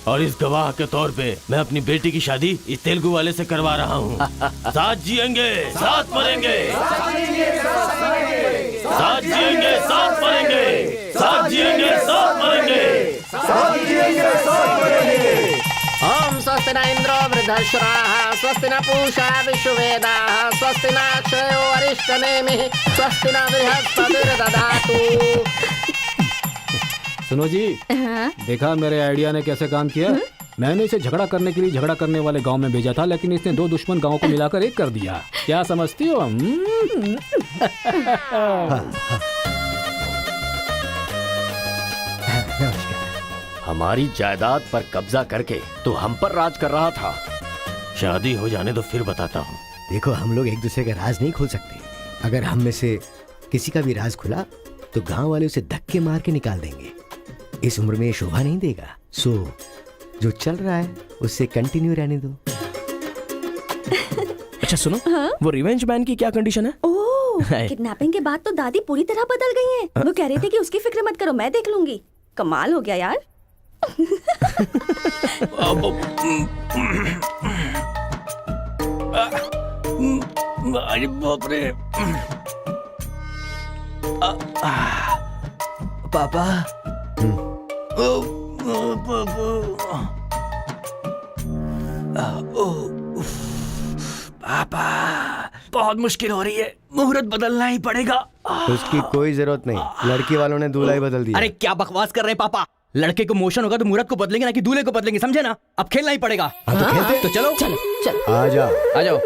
और इस गवाह के तौर पे मैं अपनी बेटी की शादी इस तेलुगु वाले से करवा रहा हूँ। साथ जिएंगे, साथ मरेंगे, साथ जिएंगे, साथ मरेंगे, साथ जिएंगे, साथ मरेंगे, साथ जिएंगे, साथ मरेंगे। ओम स्वस्ति न इंद्रो वृद्धश्राः, स्वस्ति न पूषा विश्ववेदाः, स्वस्ति न अक्षयो अरिष्टनेमिः, स्वस्ति न बृहस्पतिर्दधातु। सुनो जी, देखा मेरे आइडिया ने कैसे काम किया? मैंने इसे झगड़ा करने के लिए झगड़ा करने वाले गांव में भेजा था, लेकिन इसने दो दुश्मन गांवों को मिलाकर एक कर दिया। क्या समझती हो? हमारी जायदाद पर कब्जा करके तो हम पर राज कर रहा था। शादी हो जाने तो फिर बताता हूँ। देखो, हम लोग एक दूसरे का राज नहीं खोल सकते। अगर हम में से किसी का भी राज खुला तो गांव वाले उसे धक्के मार के निकाल देंगे। इस उम्र में ये शोभा नहीं देगा। सो जो चल रहा है उससे कंटिन्यू रहने दो। अच्छा सुनो, वो रिवेंज मैन की क्या कंडीशन है? ओह, किडनैपिंग के बाद तो दादी पूरी तरह बदल गई हैं। वो कह रहे थे कि उसकी फिक्र मत करो, मैं देख लूंगी। कमाल हो गया यार। अरे बाप रे। पापा, पापा, बहुत मुश्किल हो रही है, मुहूर्त बदलना ही पड़ेगा। उसकी कोई जरूरत नहीं, लड़की वालों ने दूल्हा ही बदल दिया। अरे क्या बकवास कर रहे हैं पापा? लड़के को मोशन होगा तो मुहूर्त को बदलेंगे ना कि दूल्हे को बदलेंगे, समझे ना? अब खेलना ही पड़ेगा। तो चलो चलो चलो, आ जाओ, आ जाओ।